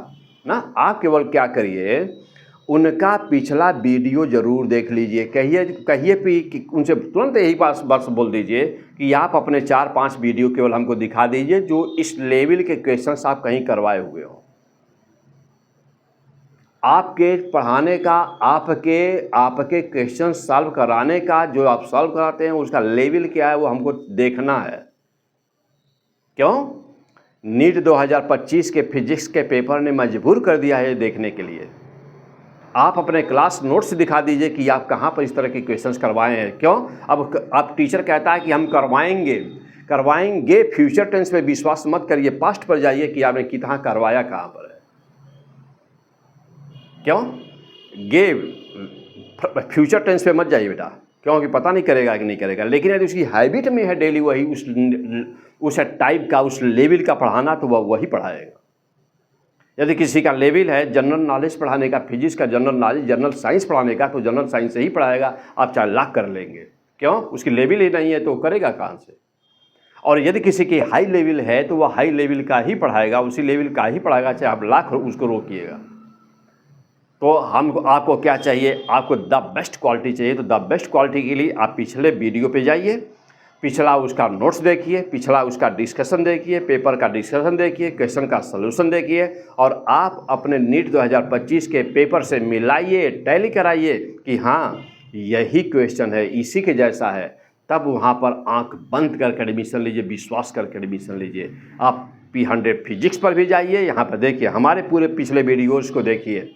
ना, आप केवल क्या करिए, उनका पिछला वीडियो ज़रूर देख लीजिए। कहिए भी कि उनसे तुरंत यही बस बोल दीजिए कि आप अपने 4-5 वीडियो केवल हमको दिखा दीजिए जो इस लेवल के क्वेश्चंस आप कहीं करवाए हुए हो। आपके पढ़ाने का, आपके क्वेश्चन सॉल्व कराने का, जो आप सॉल्व कराते हैं उसका लेवल क्या है वो हमको देखना है। क्यों? नीट 2025 के फिजिक्स के पेपर ने मजबूर कर दिया है देखने के लिए। आप अपने क्लास नोट्स दिखा दीजिए कि आप कहाँ पर इस तरह के क्वेश्चंस करवाए हैं। क्यों? अब आप टीचर कहता है कि हम करवाएंगे, फ्यूचर टेंस पे विश्वास मत करिए, पास्ट पर जाइए कि आपने कितना करवाया, कहाँ पर है। क्यों? फ्यूचर टेंस पे मत जाइए बेटा, क्योंकि पता नहीं करेगा कि नहीं करेगा। लेकिन यदि उसकी हैबिट में है डेली वही उस टाइप का, उस लेवल का पढ़ाना, तो वह वही पढ़ाएगा। यदि किसी का लेवल है जनरल नॉलेज पढ़ाने का, फिजिक्स का जनरल नॉलेज, जनरल साइंस पढ़ाने का, तो जनरल साइंस से ही पढ़ाएगा, आप चाहे लाख कर लेंगे। क्यों? उसकी लेवल ही नहीं है तो करेगा कहाँ से। और यदि किसी की हाई लेवल है तो वह हाई लेवल का ही पढ़ाएगा, उसी लेवल का ही पढ़ाएगा, चाहे आप लाख उसको रोकिएगा। तो आपको क्या चाहिए, आपको द बेस्ट क्वालिटी चाहिए। तो द बेस्ट क्वालिटी के लिए आप पिछले वीडियो पे जाइए, पिछला उसका नोट्स देखिए, पिछला उसका डिस्कशन देखिए, पेपर का डिस्कशन देखिए, क्वेश्चन का सलूशन देखिए, और आप अपने नीट 2025 के पेपर से मिलाइए, टैली कराइए कि हाँ यही क्वेश्चन है, इसी के जैसा है। तब वहाँ पर आंख बंद करके एडमिशन लीजिए, विश्वास करके एडमिशन लीजिए। आप P100 फिजिक्स पर भी जाइए, यहाँ पर देखिए, हमारे पूरे पिछले वीडियोज़ को देखिए।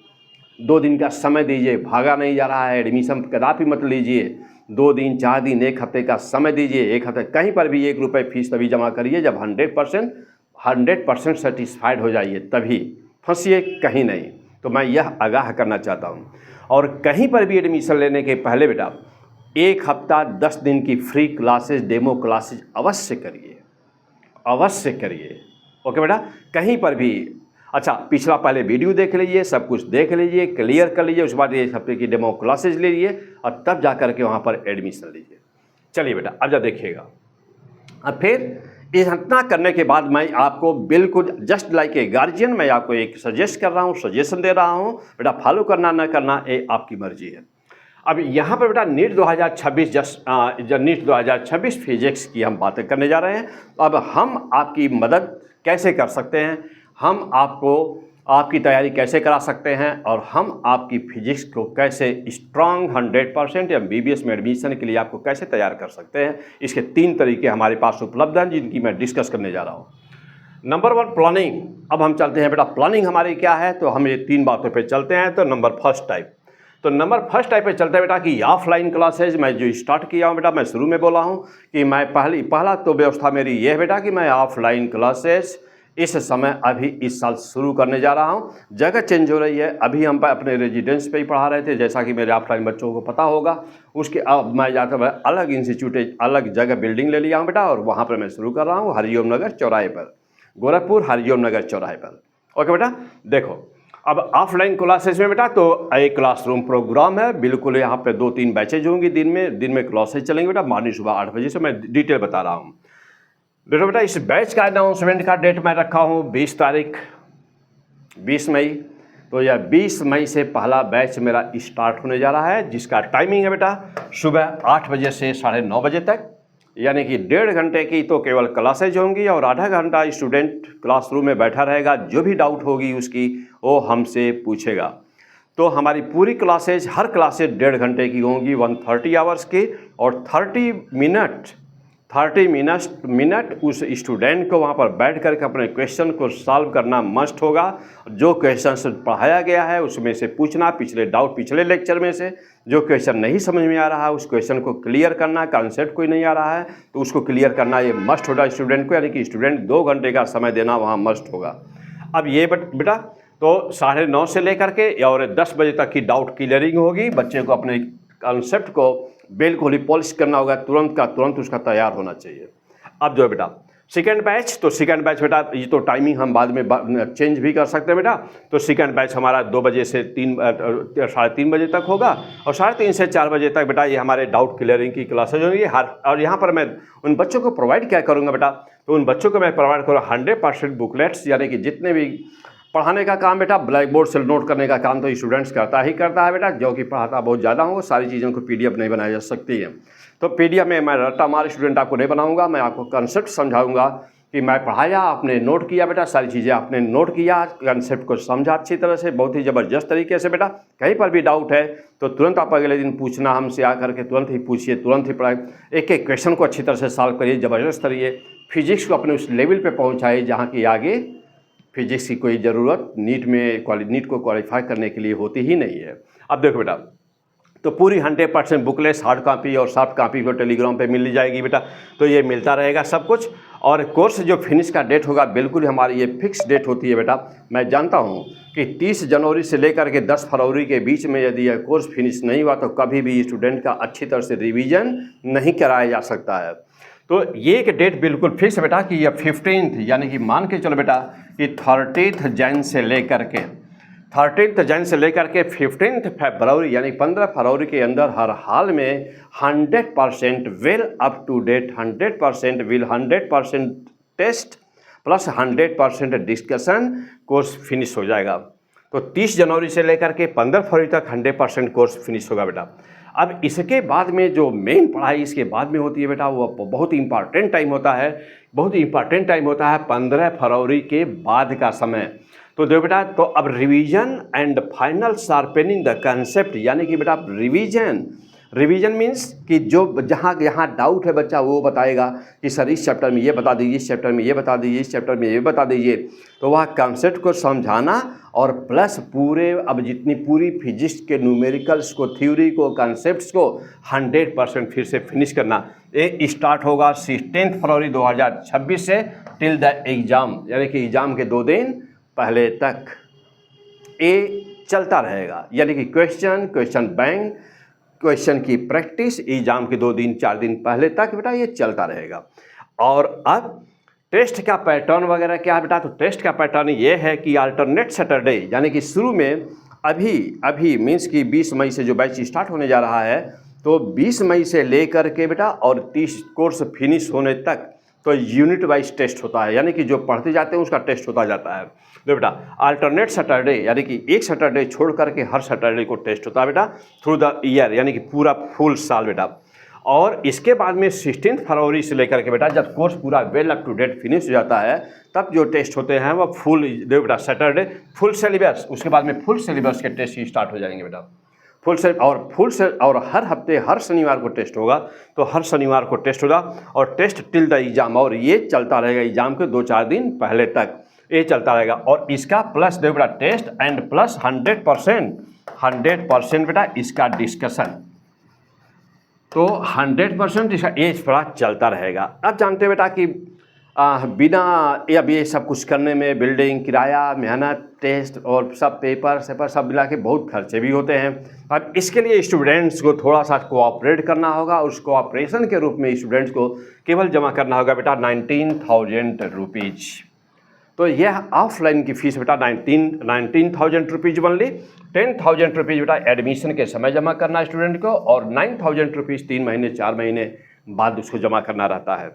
2 दिन का समय दीजिए, भागा नहीं जा रहा है, एडमिशन कदापि मत लीजिए। 2 दिन, 4 दिन, 1 हफ्ते का समय दीजिए। 1 हफ्ते कहीं पर भी 1 रुपये फीस तभी जमा करिए जब 100% सेटिस्फाइड हो जाइए, तभी फंसिए, कहीं नहीं। तो मैं यह आगाह करना चाहता हूँ। और कहीं पर भी एडमिशन लेने के पहले बेटा 1 हफ्ता 10 दिन की फ्री क्लासेस, डेमो क्लासेस अवश्य करिए। ओके बेटा, कहीं पर भी। अच्छा, पिछला पहले वीडियो देख लीजिए, सब कुछ देख लीजिए, क्लियर कर लीजिए, उसके बाद 1 हफ्ते की डेमो क्लासेज लीजिए और तब जा कर के वहाँ पर एडमिशन लीजिए। चलिए बेटा, अब जब देखिएगा, अब फिर इतना करने के बाद मैं आपको बिल्कुल जस्ट लाइक ए गार्जियन मैं आपको एक सजेस्ट कर रहा हूँ, सजेशन दे रहा हूँ, बेटा फॉलो करना ना करना ये आपकी मर्जी है। अब यहाँ पर बेटा नीट 2026 नीट 2026 फिजिक्स की हम बातें करने जा रहे हैं। अब हम आपकी मदद कैसे कर सकते हैं, हम आपको आपकी तैयारी कैसे करा सकते हैं और हम आपकी फिजिक्स को कैसे स्ट्रांग 100% या BBS में एडमिशन के लिए आपको कैसे तैयार कर सकते हैं, इसके 3 तरीके हमारे पास उपलब्ध हैं जिनकी मैं डिस्कस करने जा रहा हूँ। Number 1 planning. अब हम चलते हैं बेटा प्लानिंग हमारी क्या है, तो हम ये 3 बातों पे चलते हैं। तो नंबर फर्स्ट टाइप पे चलते हैं बेटा कि ऑफलाइन क्लासेज मैं जो स्टार्ट किया हूँ बेटा, मैं शुरू में बोला हूँ कि मैं पहला तो व्यवस्था मेरी ये है बेटा कि मैं ऑफलाइन क्लासेज इस समय अभी इस साल शुरू करने जा रहा हूँ। जगह चेंज हो रही है, अभी हम अपने रेजिडेंस पे ही पढ़ा रहे थे जैसा कि मेरे ऑफलाइन बच्चों को पता होगा। उसके अब मैं जाकर मैं अलग इंस्टीट्यूट अलग जगह बिल्डिंग ले लिया हूँ बेटा और वहाँ पर मैं शुरू कर रहा हूँ हरिओम नगर चौराहे पर, गोरखपुर हरिओम नगर चौराहे पर। ओके बेटा, देखो अब ऑफलाइन क्लासेस में बेटा तो एक क्लासरूम प्रोग्राम है, बिल्कुल यहाँ पे 2-3 बैचेज होंगी दिन में क्लासेज चलेंगे बेटा, मॉर्निंग सुबह 8 बजे से मैं डिटेल बता रहा हूँ। देखो बेटा इस बैच का अनाउंसमेंट का डेट मैं रखा हूँ 20 मई। तो यह 20 मई से पहला बैच मेरा स्टार्ट होने जा रहा है, जिसका टाइमिंग है बेटा सुबह 8 बजे से 9:30 बजे तक, यानी कि 1.5 घंटे की तो केवल क्लासेज होंगी और आधा घंटा स्टूडेंट क्लासरूम में बैठा रहेगा। जो भी डाउट होगी उसकी वो हमसे पूछेगा। तो हमारी पूरी क्लासेज हर क्लासेज 1.5 घंटे की होंगी, 130 आवर्स की, और 30 मिनट उस स्टूडेंट को वहाँ पर बैठ करके अपने क्वेश्चन को सॉल्व करना मस्ट होगा। जो क्वेश्चन पढ़ाया गया है उसमें से पूछना, पिछले लेक्चर में से जो क्वेश्चन नहीं समझ में आ रहा है उस क्वेश्चन को क्लियर करना, कॉन्सेप्ट कोई नहीं आ रहा है तो उसको क्लियर करना ये मस्ट होगा स्टूडेंट को, यानी कि स्टूडेंट 2 घंटे का समय देना वहाँ मस्ट होगा। अब ये बेटा तो 9:30 से लेकर के और 10 बजे तक की डाउट क्लियरिंग होगी। बच्चे को अपने कॉन्सेप्ट को बिल्कुल ही पॉलिश करना होगा, तुरंत का तुरंत उसका तैयार होना चाहिए। अब जो है बेटा सेकेंड बैच बेटा ये तो टाइमिंग हम बाद में चेंज भी कर सकते हैं बेटा। तो सेकेंड बैच हमारा 2 बजे से 3:30 बजे तक होगा और 3:30 से 4 बजे तक बेटा ये हमारे डाउट क्लियरिंग की क्लासेज होंगी। और यहाँ पर मैं उन बच्चों को प्रोवाइड क्या करूँगा बेटा, तो उन बच्चों को मैं प्रोवाइड करूँगा 100% बुकलेट्स, यानी कि जितने भी पढ़ाने का काम बेटा ब्लैक बोर्ड से नोट करने का काम तो स्टूडेंट्स करता है बेटा, जो कि पढ़ाता बहुत ज़्यादा हो, सारी चीज़ों को PDF नहीं बनाई जा सकती है। तो PDF में मैं रट्टा मार स्टूडेंट आपको नहीं बनाऊंगा, मैं आपको कंसेप्ट समझाऊंगा कि मैं पढ़ाया, आपने नोट किया बेटा, सारी चीज़ें आपने नोट किया, कंसेप्ट को समझा अच्छी तरह से, बहुत ही ज़बरदस्त तरीके से बेटा। कहीं पर भी डाउट है तो तुरंत आप अगले दिन पूछना, हमसे आकर के तुरंत ही पूछिए, तुरंत ही पढ़ाए, एक एक क्वेश्चन को अच्छी तरह से सॉल्व करिए, ज़बरदस्त करिए, फिजिक्स को अपने उस लेवल पर पहुँचाइए जहाँ की आगे फिजिक्स की कोई ज़रूरत नीट को क्वालिफाई करने के लिए होती ही नहीं है। अब देखो बेटा तो पूरी 100% बुकलेट्स हार्ड कॉपी और सॉफ्ट कॉपी को टेलीग्राम पे मिल जाएगी बेटा। तो ये मिलता रहेगा सब कुछ। और कोर्स जो फिनिश का डेट होगा बिल्कुल हमारी ये फिक्स डेट होती है बेटा। मैं जानता हूँ कि 30 जनवरी से लेकर के 10 फरवरी के बीच में यदि यह कोर्स फिनिश नहीं हुआ तो कभी भी स्टूडेंट का अच्छी तरह से रिवीजन नहीं कराया जा सकता है। तो ये एक डेट बिल्कुल फिक्स है बेटा कि यह 15 यानी कि मान के चलो बेटा कि 30 जैन से लेकर के 15 फरवरी यानी 15 फरवरी के अंदर हर हाल में 100% well up to date 100% test plus 100% discussion course finish हो जाएगा। तो 30 जनवरी से लेकर के 15 फरवरी तक 100% कोर्स फिनिश होगा बेटा। अब इसके बाद में जो मेन पढ़ाई इसके बाद में होती है बेटा वो बहुत इंपॉर्टेंट टाइम होता है, 15 फरवरी के बाद का समय। तो देखो बेटा तो अब revision and final sharpening the concept, यानी कि बेटा रिवीजन मीन्स कि जो जहाँ डाउट है बच्चा वो बताएगा कि सर इस चैप्टर में ये बता दीजिए, इस चैप्टर में ये बता दीजिए, इस चैप्टर में ये बता दीजिए। तो वह कंसेप्ट को समझाना और प्लस पूरे अब जितनी पूरी फिजिक्स के न्यूमेरिकल्स को, थ्योरी को, कंसेप्ट्स को 100% फिर से फिनिश करना। ये स्टार्ट होगा 16 फरवरी 2026 से टिल द एग्ज़ाम, यानी कि एग्ज़ाम के 2 दिन पहले तक ये चलता रहेगा। यानी कि क्वेश्चन बैंक, क्वेश्चन की प्रैक्टिस एग्जाम के 2-4 दिन पहले तक बेटा ये चलता रहेगा। और अब टेस्ट का पैटर्न वगैरह क्या है बेटा, तो टेस्ट का पैटर्न ये है कि अल्टरनेट सैटरडे, यानी कि शुरू में अभी मीन्स कि 20 मई से जो बैच स्टार्ट होने जा रहा है तो 20 मई से लेकर के बेटा और 30 कोर्स फिनिश होने तक तो यूनिट वाइज टेस्ट होता है, यानी कि जो पढ़ते जाते हैं उसका टेस्ट होता जाता है। तो बेटा अल्टरनेट सैटरडे, यानी कि एक सैटरडे छोड़ करके हर सैटरडे को टेस्ट होता है बेटा थ्रू द ईयर, यानी कि पूरा फुल साल बेटा। और इसके बाद में 16 फरवरी से लेकर के बेटा जब कोर्स पूरा well up to date finish हो जाता है तब जो टेस्ट होते हैं वह फुल बेटा सैटरडे फुल सिलेबस, उसके बाद में फुल सिलेबस के टेस्ट ही स्टार्ट हो जाएंगे बेटा। और हर हफ्ते हर शनिवार को टेस्ट होगा, तो हर शनिवार को टेस्ट होगा और टेस्ट टिल द एग्ज़ाम, और ये चलता रहेगा एग्ज़ाम के 2-4 दिन पहले तक ये चलता रहेगा। और इसका प्लस देखो बेटा टेस्ट एंड प्लस 100% बेटा इसका डिस्कशन, तो 100% इसका एज थोड़ा चलता रहेगा। अब जानते हैं बेटा कि बिना अब ये सब कुछ करने में बिल्डिंग किराया मेहनत टेस्ट और सब पेपर सब मिला के बहुत खर्चे भी होते हैं। अब इसके लिए स्टूडेंट्स को थोड़ा सा कोऑपरेट करना होगा, उस कोऑपरेशन के रूप में स्टूडेंट्स को केवल जमा करना होगा बेटा 19,000 रुपीज़। तो यह ऑफलाइन की फ़ीस बेटा 19,000 रुपीज़ बनली। 10,000 रुपीज़ बेटा एडमिशन के समय जमा करना है स्टूडेंट को, और 9,000 रुपीज़ 3 महीने 4 महीने बाद उसको जमा करना रहता है।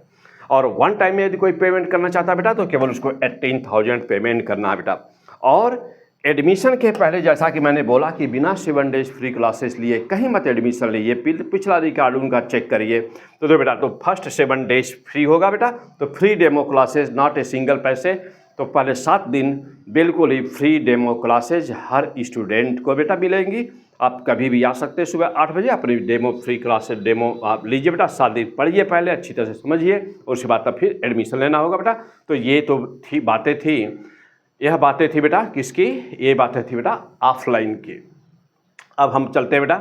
और वन टाइम में यदि कोई पेमेंट करना चाहता है बेटा तो केवल उसको 18,000 पेमेंट करना है बेटा। और एडमिशन के पहले जैसा कि मैंने बोला कि बिना 7 डेज फ्री क्लासेस लिए कहीं मत एडमिशन लीजिए, पिछला रिकॉर्ड उनका चेक करिए। तो बेटा तो फर्स्ट 7 डेज फ्री होगा बेटा, तो free demo classes not a single पैसे। तो पहले 7 दिन बिल्कुल ही फ्री डेमो क्लासेज हर स्टूडेंट को बेटा मिलेंगी। आप कभी भी आ सकते हैं सुबह 8 बजे अपनी डेमो फ्री क्लासेज डेमो आप लीजिए बेटा। 7 दिन पढ़िए पहले अच्छी तरह से समझिए और उसके बाद तब फिर एडमिशन लेना होगा बेटा। तो ये तो बातें थी, यह बातें थी बेटा किसकी, ये बातें थी बेटा ऑफलाइन की। अब हम चलते हैं बेटा,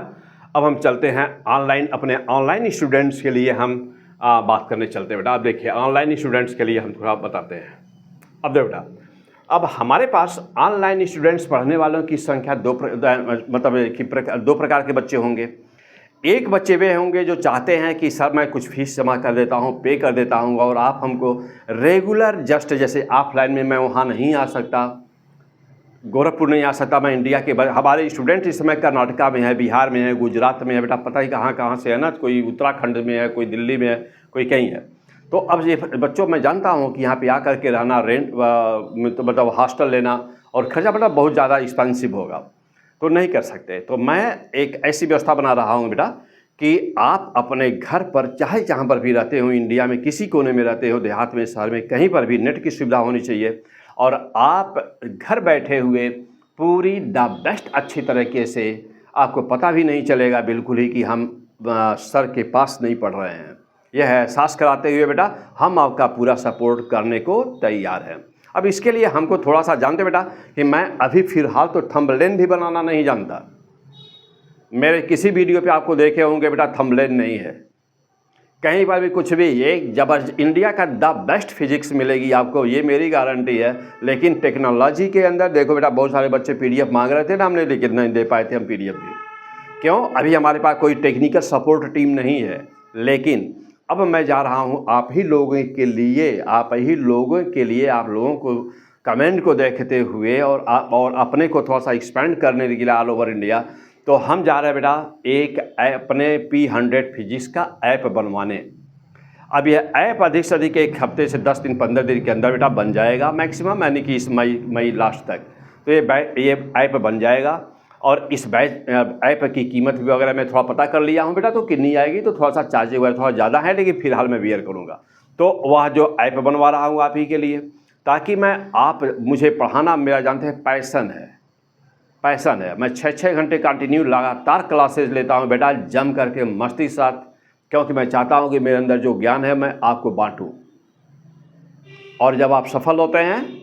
अब हम चलते हैं ऑनलाइन, अपने ऑनलाइन स्टूडेंट्स के लिए हम बात करने चलते हैं बेटा। अब देखिए ऑनलाइन स्टूडेंट्स के लिए हम थोड़ा बताते हैं। अब देखो बेटा, अब हमारे पास ऑनलाइन स्टूडेंट्स पढ़ने वालों की संख्या दो प्रकार के बच्चे होंगे। एक बच्चे वे होंगे जो चाहते हैं कि सर मैं कुछ फीस जमा कर देता हूँ, पे कर देता हूँ, और आप हमको रेगुलर जस्ट जैसे ऑफलाइन में मैं वहाँ नहीं आ सकता, गोरखपुर नहीं आ सकता, मैं इंडिया के हमारे स्टूडेंट इस समय कर्नाटका में है, बिहार में है, गुजरात में है बेटा, पता ही कहाँ से है ना, कोई उत्तराखंड में है, कोई दिल्ली में है, कोई कहीं है। तो अब ये बच्चों मैं जानता हूँ कि यहाँ पे आकर के रहना, रेंट तो मतलब हॉस्टल लेना और खर्चा बेटा बहुत ज़्यादा एक्सपेंसिव होगा, तो नहीं कर सकते। तो मैं एक ऐसी व्यवस्था बना रहा हूँ बेटा कि आप अपने घर पर चाहे जहाँ पर भी रहते हो, इंडिया में किसी कोने में रहते हो, देहात में, शहर में, कहीं पर भी नेट की सुविधा होनी चाहिए, और आप घर बैठे हुए पूरी द बेस्ट अच्छी तरीके से, आपको पता भी नहीं चलेगा बिल्कुल ही कि हम सर के पास नहीं पढ़ रहे हैं। यह एहसास कराते हुए बेटा हम आपका पूरा सपोर्ट करने को तैयार हैं। अब इसके लिए हमको थोड़ा सा जानते बेटा कि मैं अभी फ़िलहाल तो थंबनेल भी बनाना नहीं जानता। मेरे किसी वीडियो पे आपको देखे होंगे बेटा थंबनेल नहीं है, कहीं पर भी कुछ भी। ये जबरदस्त इंडिया का द बेस्ट फिजिक्स मिलेगी आपको, ये मेरी गारंटी है। लेकिन टेक्नोलॉजी के अंदर देखो बेटा बहुत सारे बच्चे PDF मांग रहे थे ना, हमने लेकिन नहीं दे पाए थे हम PDF भी। क्यों? अभी हमारे पास कोई टेक्निकल सपोर्ट टीम नहीं है। लेकिन अब मैं जा रहा हूँ आप ही लोगों के लिए, आप लोगों को कमेंट को देखते हुए और अपने को थोड़ा सा एक्सपेंड करने के लिए ऑल ओवर इंडिया। तो हम जा रहे हैं बेटा एक अपने P100 फिजिक्स का ऐप बनवाने। अब यह ऐप अधिक से अधिक 1 हफ्ते से 10 दिन 15 दिन के अंदर बेटा बन जाएगा मैक्सिमम, यानी कि इस मई लास्ट तक। तो ये ऐप बन जाएगा, और इस ऐप की कीमत भी वगैरह मैं थोड़ा पता कर लिया हूँ बेटा, तो कितनी आएगी, तो थोड़ा सा चार्ज वगैरह थोड़ा ज़्यादा है, लेकिन फिलहाल मैं बियर करूँगा। तो वह जो ऐप बनवा रहा हूँ आप ही के लिए, ताकि मुझे पढ़ाना मेरा जानते हैं पैसन है। मैं 6-6 घंटे कंटिन्यू लगातार क्लासेज लेता हूँ बेटा, जम करके मस्ती साथ, क्योंकि मैं चाहता हूँ कि मेरे अंदर जो ज्ञान है मैं आपको बांटूँ। और जब आप सफल होते हैं,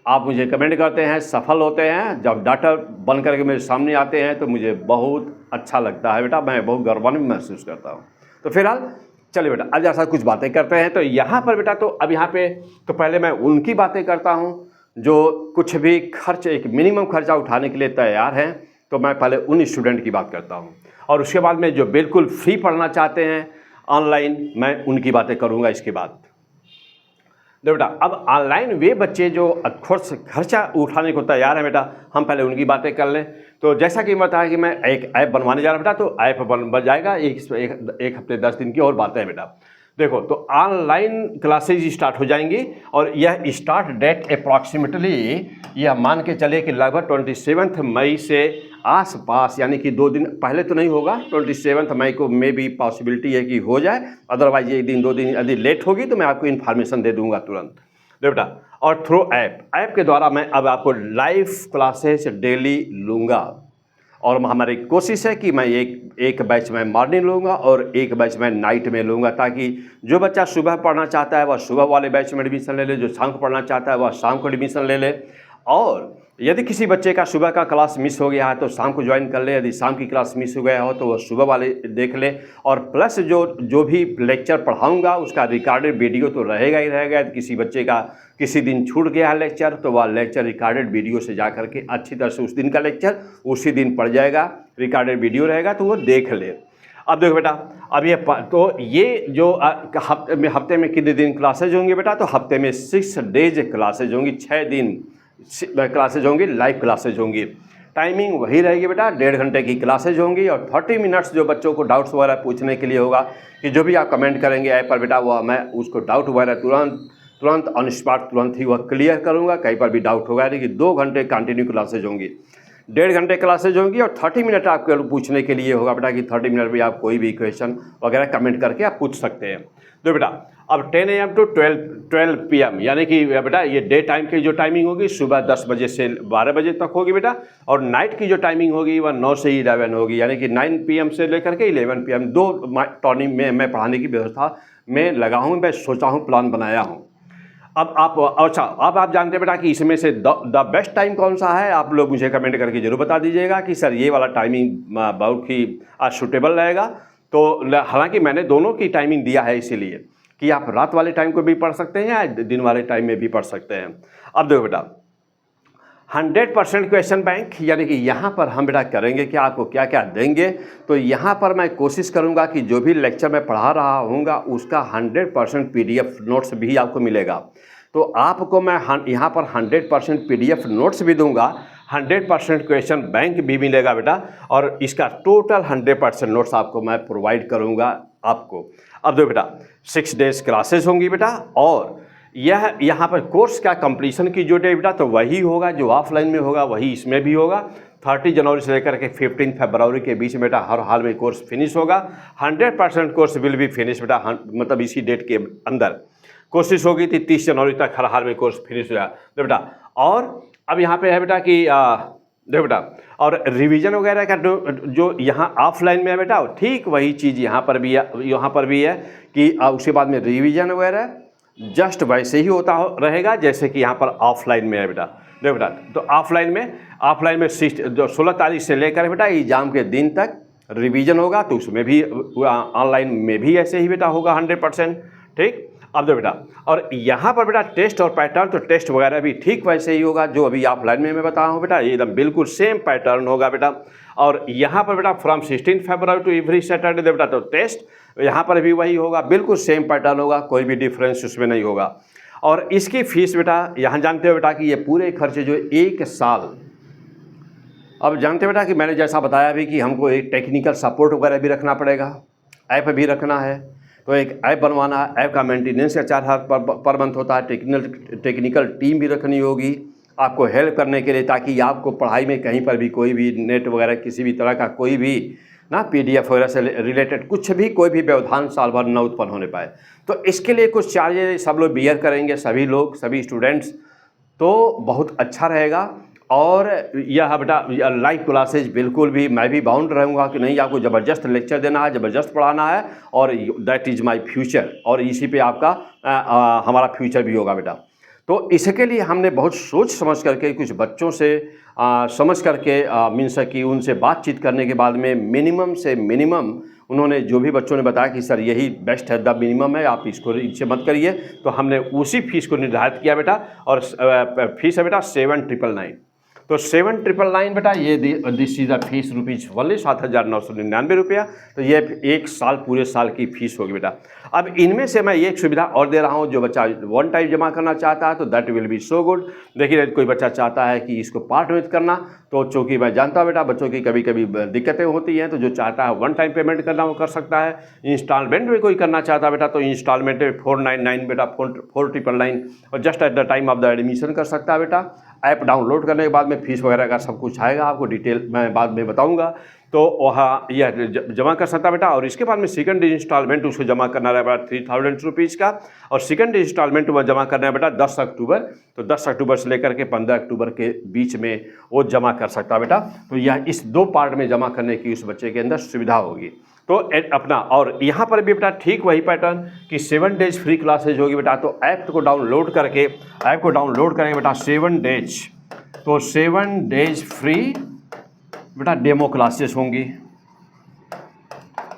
आप मुझे कमेंट करते हैं, सफल होते हैं, जब डाटा बन करके मेरे सामने आते हैं, तो मुझे बहुत अच्छा लगता है बेटा, मैं बहुत गौरवान्वित महसूस करता हूँ। तो फिलहाल चलिए बेटा अब जैसा कुछ बातें करते हैं। तो यहाँ पर बेटा, तो अब यहाँ पे तो पहले मैं उनकी बातें करता हूँ जो कुछ भी खर्च, एक मिनिमम खर्चा उठाने के लिए तैयार हैं। तो मैं पहले उन स्टूडेंट की बात करता हूँ, और उसके बाद में जो बिल्कुल फ्री पढ़ना चाहते हैं ऑनलाइन, मैं उनकी बातें करूँगा इसके बाद। देखो बेटा, अब ऑनलाइन वे बच्चे जो खर्चा उठाने को तैयार है बेटा, हम पहले उनकी बातें कर लें। तो जैसा कि बताया कि मैं एक ऐप बनवाने जा रहा बेटा, तो ऐप बन जाएगा एक हफ्ते 10 दिन की और बातें हैं बेटा। देखो तो ऑनलाइन क्लासेज स्टार्ट हो जाएंगी और यह स्टार्ट डेट अप्रॉक्सीमेटली यह मान के चले कि लगभग 27 मई से आसपास, यानी कि 2 दिन पहले तो नहीं होगा, 27 मई को मे भी पॉसिबिलिटी है कि हो जाए, अदरवाइज 1 दिन 2 दिन यदि लेट होगी तो मैं आपको इन्फॉर्मेशन दे दूंगा तुरंत। देखो बेटा, और थ्रू ऐप के द्वारा मैं अब आपको लाइव क्लासेस डेली लूँगा और हमारी कोशिश है कि मैं एक बैच में मॉर्निंग लूँगा और एक बैच में नाइट में लूँगा, ताकि जो बच्चा सुबह पढ़ना चाहता है वह सुबह वाले बैच में एडमिशन ले ले, जो शाम को पढ़ना चाहता है वह शाम को एडमिशन ले ले, और यदि किसी बच्चे का सुबह का क्लास मिस हो गया है तो शाम को ज्वाइन कर ले, यदि शाम की क्लास मिस हो गया हो तो वह सुबह वाले देख ले, और प्लस जो भी लेक्चर पढ़ाऊँगा उसका रिकॉर्डेड वीडियो तो रहेगा ही रहेगा। किसी बच्चे का किसी दिन छूट गया है लेक्चर तो वह लेक्चर रिकॉर्डेड वीडियो से जा करके अच्छी तरह से उस दिन का लेक्चर उसी दिन पढ़ जाएगा, रिकॉर्डेड वीडियो रहेगा तो वो देख ले। अब देखो बेटा, अब ये जो हफ्ते में कितने दिन क्लासेज होंगे बेटा, तो हफ्ते में 6 डेज क्लासेज होंगी, 6 दिन क्लासेज होंगी, लाइव क्लासेज होंगी। टाइमिंग वही रहेगी बेटा, 1.5 घंटे की क्लासेज होंगी और 30 मिनट्स जो बच्चों को डाउट्स वगैरह पूछने के लिए होगा, कि जो भी आप कमेंट करेंगे ऐप पर बेटा वो मैं उसको डाउट वगैरह तुरंत ऑन स्पॉट तुरंत ही वह क्लियर करूँगा, कहीं पर भी डाउट होगा। यानी कि 2 घंटे कंटिन्यू क्लासेज होंगी, 1.5 घंटे क्लासेज होंगी और 30 मिनट आपके पूछने के लिए होगा बेटा, कि 30 मिनट में आप कोई भी क्वेश्चन वगैरह कमेंट करके आप पूछ सकते हैं। तो बेटा अब 10 AM to 12 PM, यानी कि बेटा ये डे टाइम की जो टाइमिंग होगी सुबह 10 बजे से 12 बजे तक होगी बेटा, और नाइट की जो टाइमिंग होगी वह 9 से 11 होगी, यानी कि 9 PM से लेकर के 11 PM 2 टाइमिंग में मैं पढ़ाने की व्यवस्था में लगा हूँ, मैं सोचा हूँ, प्लान बनाया हूँ। अब आप जानते हैं बेटा कि इसमें से द बेस्ट टाइम कौन सा है, आप लोग मुझे कमेंट करके जरूर बता दीजिएगा कि सर ये वाला टाइमिंग बहुत ही सूटेबल रहेगा। तो हालांकि मैंने दोनों की टाइमिंग दिया है इसीलिए कि आप रात वाले टाइम को भी पढ़ सकते हैं या दिन वाले टाइम में भी पढ़ सकते हैं। अब देखो बेटा 100% क्वेश्चन बैंक, यानी कि यहाँ पर हम बेटा करेंगे कि आपको क्या क्या देंगे, तो यहाँ पर मैं कोशिश करूँगा कि जो भी लेक्चर मैं पढ़ा रहा हूँगा उसका 100% PDF नोट्स भी आपको मिलेगा। तो आपको मैं यहाँ पर 100% PDF नोट्स भी दूंगा, 100% क्वेश्चन बैंक भी मिलेगा बेटा, और इसका टोटल 100% नोट्स आपको मैं प्रोवाइड करूँगा आपको। अब देखो बेटा 6 डेज क्लासेस होंगी बेटा, और यह यहाँ पर कोर्स का कंप्लीशन की जो डेट बेटा तो वही होगा जो ऑफलाइन में होगा, वही इसमें भी होगा। 30 जनवरी से लेकर के 15 फरवरी के बीच में बेटा हर हाल में कोर्स फिनिश होगा। 100% कोर्स विल बी फिनिश बेटा, मतलब इसी डेट के अंदर कोशिश होगी थी 30 जनवरी तक हर हाल में कोर्स फिनिश हो जाए तो बेटा। और अब यहाँ पे है बेटा कि देखो बेटा, और रिवीजन वगैरह का जो यहाँ ऑफलाइन में है बेटा ठीक वही चीज़ यहाँ पर भी है कि उसके बाद में रिवीजन वगैरह जस्ट वैसे ही होता रहेगा जैसे कि यहाँ पर ऑफलाइन में है बेटा। देखो बेटा, तो ऑफलाइन में 16 तारीख से लेकर बेटा एग्जाम के दिन तक रिवीजन होगा, तो उसमें भी ऑनलाइन में भी ऐसे ही बेटा होगा 100%। ठीक, अब देखो बेटा, और यहाँ पर बेटा टेस्ट और पैटर्न, तो टेस्ट वगैरह भी ठीक वैसे ही होगा जो अभी ऑफलाइन में मैं बता रहा हूँ बेटा, एकदम बिल्कुल सेम पैटर्न होगा बेटा। और यहाँ पर बेटा from 16 February to every Saturday बेटा, तो टेस्ट यहाँ पर भी वही होगा, बिल्कुल सेम पैटर्न होगा, कोई भी डिफरेंस उसमें नहीं होगा। और इसकी फीस बेटा यहाँ जानते हो बेटा कि ये पूरे खर्चे जो 1 साल, अब जानते हो बेटा कि मैंने जैसा बताया भी कि हमको एक टेक्निकल सपोर्ट वगैरह भी रखना पड़ेगा, ऐप भी रखना है, तो एक ऐप बनवाना, ऐप का मेंटेनेंस का चार्ज पर मंथ होता है, टेक्निकल टीम भी रखनी होगी आपको हेल्प करने के लिए, ताकि आपको पढ़ाई में कहीं पर भी कोई भी नेट वगैरह किसी भी तरह का कोई भी ना PDF वगैरह से रिलेटेड कुछ भी कोई भी व्यवधान साल भर न उत्पन्न होने पाए। तो इसके लिए कुछ चार्जेस सब लोग बियर करेंगे, सभी स्टूडेंट्स, तो बहुत अच्छा रहेगा। और यह बेटा लाइव क्लासेज बिल्कुल भी मैं भी बाउंड रहूँगा कि नहीं, आपको ज़बरदस्त लेक्चर देना है, ज़बरदस्त पढ़ाना है, और दैट इज़ माय फ्यूचर, और इसी पे आपका हमारा फ्यूचर भी होगा बेटा। तो इसके लिए हमने बहुत सोच समझ करके कुछ बच्चों से समझ करके मीन्स कि उनसे बातचीत करने के बाद में मिनिमम से मिनिमम उन्होंने जो भी बच्चों ने बताया कि सर यही बेस्ट है, द मिनिमम है, आप इसको इनसे मत करिए, तो हमने उसी फीस को निर्धारित किया बेटा। और फीस है बेटा 7,999। तो 7999 बेटा ये this is the fees rupees only 7,999 रुपया। तो ये एक साल पूरे साल की फीस होगी बेटा। अब इनमें से मैं एक सुविधा और दे रहा हूँ, जो बच्चा वन टाइम जमा करना चाहता है तो that will be so good. देखिए कोई बच्चा चाहता है कि इसको पार्ट में करना, तो चूँकि मैं जानता हूँ बेटा बच्चों की कभी कभी दिक्कतें होती हैं, तो जो चाहता है वन टाइम पेमेंट करना वो कर सकता है। इंस्टॉलमेंट में कोई करना चाहता है बेटा तो इंस्टॉलमेंट में 499 बेटा 4999 और just at the time of the admission कर सकता है बेटा। ऐप डाउनलोड करने के बाद में फीस वगैरह का सब कुछ आएगा, आपको डिटेल मैं बाद में बताऊंगा, तो वहाँ यह जमा कर सकता है बेटा। और इसके बाद में सेकंड इंस्टॉलमेंट उसको जमा करना है बेटा 3000 रुपीज़ का, और सेकंड इंस्टॉलमेंट वो जमा करना है बेटा 10 अक्टूबर। तो 10 अक्टूबर से लेकर के 15 अक्टूबर के बीच में वो जमा कर सकता है बेटा। तो यह इस 2 पार्ट में जमा करने की उस बच्चे के अंदर सुविधा होगी। तो अपना, और यहाँ पर भी बेटा ठीक वही पैटर्न कि 7 डेज फ्री क्लासेज होगी बेटा। तो ऐप को डाउनलोड करेंगे बेटा 7 डेज, तो 7 डेज फ्री बेटा डेमो क्लासेस होंगी।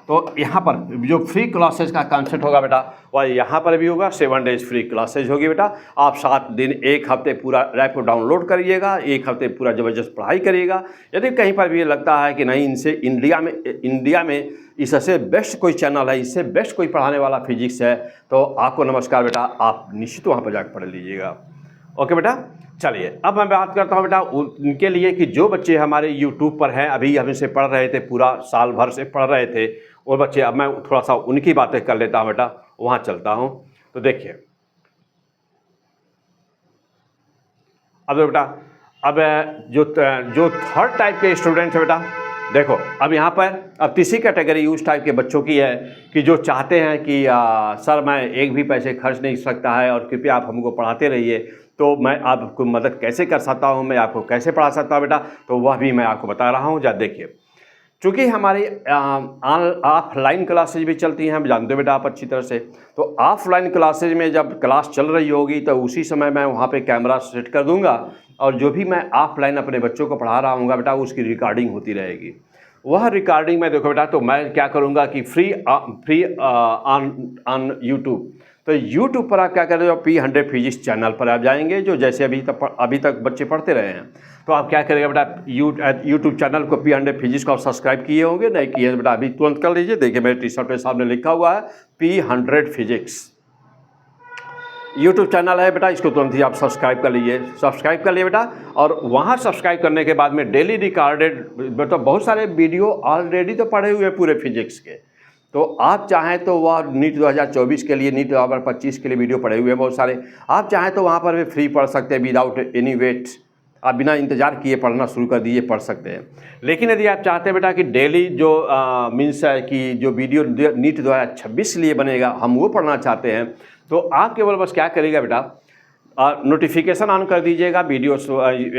तो यहाँ पर जो फ्री क्लासेस का कॉन्सेप्ट होगा बेटा वह यहाँ पर भी होगा, 7 डेज फ्री क्लासेज होगी बेटा। आप 7 दिन 1 हफ्ते पूरा ऐप को डाउनलोड करिएगा, 1 हफ्ते पूरा ज़बरदस्त पढ़ाई करिएगा। यदि कहीं पर भी ये लगता है कि नहीं इनसे इंडिया में इससे बेस्ट कोई चैनल है, इससे बेस्ट कोई पढ़ाने वाला फिजिक्स है, तो आपको नमस्कार बेटा, आप निश्चित वहाँ पर जाकर पढ़ लीजिएगा। ओके बेटा, चलिए अब मैं बात करता हूँ बेटा उनके लिए कि जो बच्चे हमारे यूट्यूब पर हैं, अभी हमसे पढ़ रहे थे, पूरा साल भर से पढ़ रहे थे वो बच्चे, अब मैं थोड़ा सा उनकी बातें कर लेता हूँ बेटा, वहाँ चलता हूँ। तो देखिए अब बेटा, अब जो थर्ड टाइप के स्टूडेंट है बेटा, देखो अब यहाँ पर अब तीसरी कैटेगरी उस टाइप के बच्चों की है कि जो चाहते हैं कि सर मैं एक भी पैसे खर्च नहीं सकता है और कृपया आप हमको पढ़ाते रहिए, तो मैं आपको मदद कैसे कर सकता हूँ, मैं आपको कैसे पढ़ा सकता हूँ बेटा, तो वह भी मैं आपको बता रहा हूँ। जा देखिए, चूँकि हमारी ऑफलाइन क्लासेज भी चलती हैं, हम जानते हो बेटा आप अच्छी तरह से। तो ऑफलाइन क्लासेज में जब क्लास चल रही होगी तो उसी समय मैं वहाँ पे कैमरा सेट कर दूंगा, और जो भी मैं ऑफलाइन अपने बच्चों को पढ़ा रहा हूँ बेटा उसकी रिकॉर्डिंग होती रहेगी। वह रिकॉर्डिंग में देखो बेटा, तो मैं क्या करूँगा कि फ्री ऑन यूट्यूब, तो यूट्यूब पर आप क्या करें, P100 फिजिक्स चैनल पर आप जाएंगे, जो जैसे अभी तक बच्चे पढ़ते रहे हैं। तो आप क्या करेंगे बेटा, यूट्यूब चैनल को P100 फिजिक्स को आप सब्सक्राइब किए होंगे, नहीं किए बेटा अभी तुरंत कर लीजिए। देखिए मेरे टी-शर्ट पे सामने लिखा हुआ है P100 फिजिक्स यूट्यूब चैनल है बेटा, इसको तुरंत ही आप सब्सक्राइब कर लीजिए। सब्सक्राइब कर लिए बेटा, और वहाँ सब्सक्राइब करने के बाद में डेली रिकॉर्डेड बेटा बहुत सारे वीडियो ऑलरेडी तो पढ़े हुए पूरे फिजिक्स के, तो आप चाहें तो वह नीट 2024 के लिए, नीट 2025 के लिए वीडियो पढ़े हुए हैं बहुत सारे, आप चाहें तो वहाँ पर भी फ्री पढ़ सकते हैं विदाउट एनी वेट, आप बिना इंतज़ार किए पढ़ना शुरू कर दीजिए, पढ़ सकते हैं। लेकिन यदि आप चाहते हैं बेटा कि डेली जो मीन्स है कि जो वीडियो नीट 2026 के लिए बनेगा हम वो पढ़ना चाहते हैं, तो आप केवल बस क्या करिएगा बेटा, नोटिफिकेशन ऑन कर दीजिएगा, वीडियो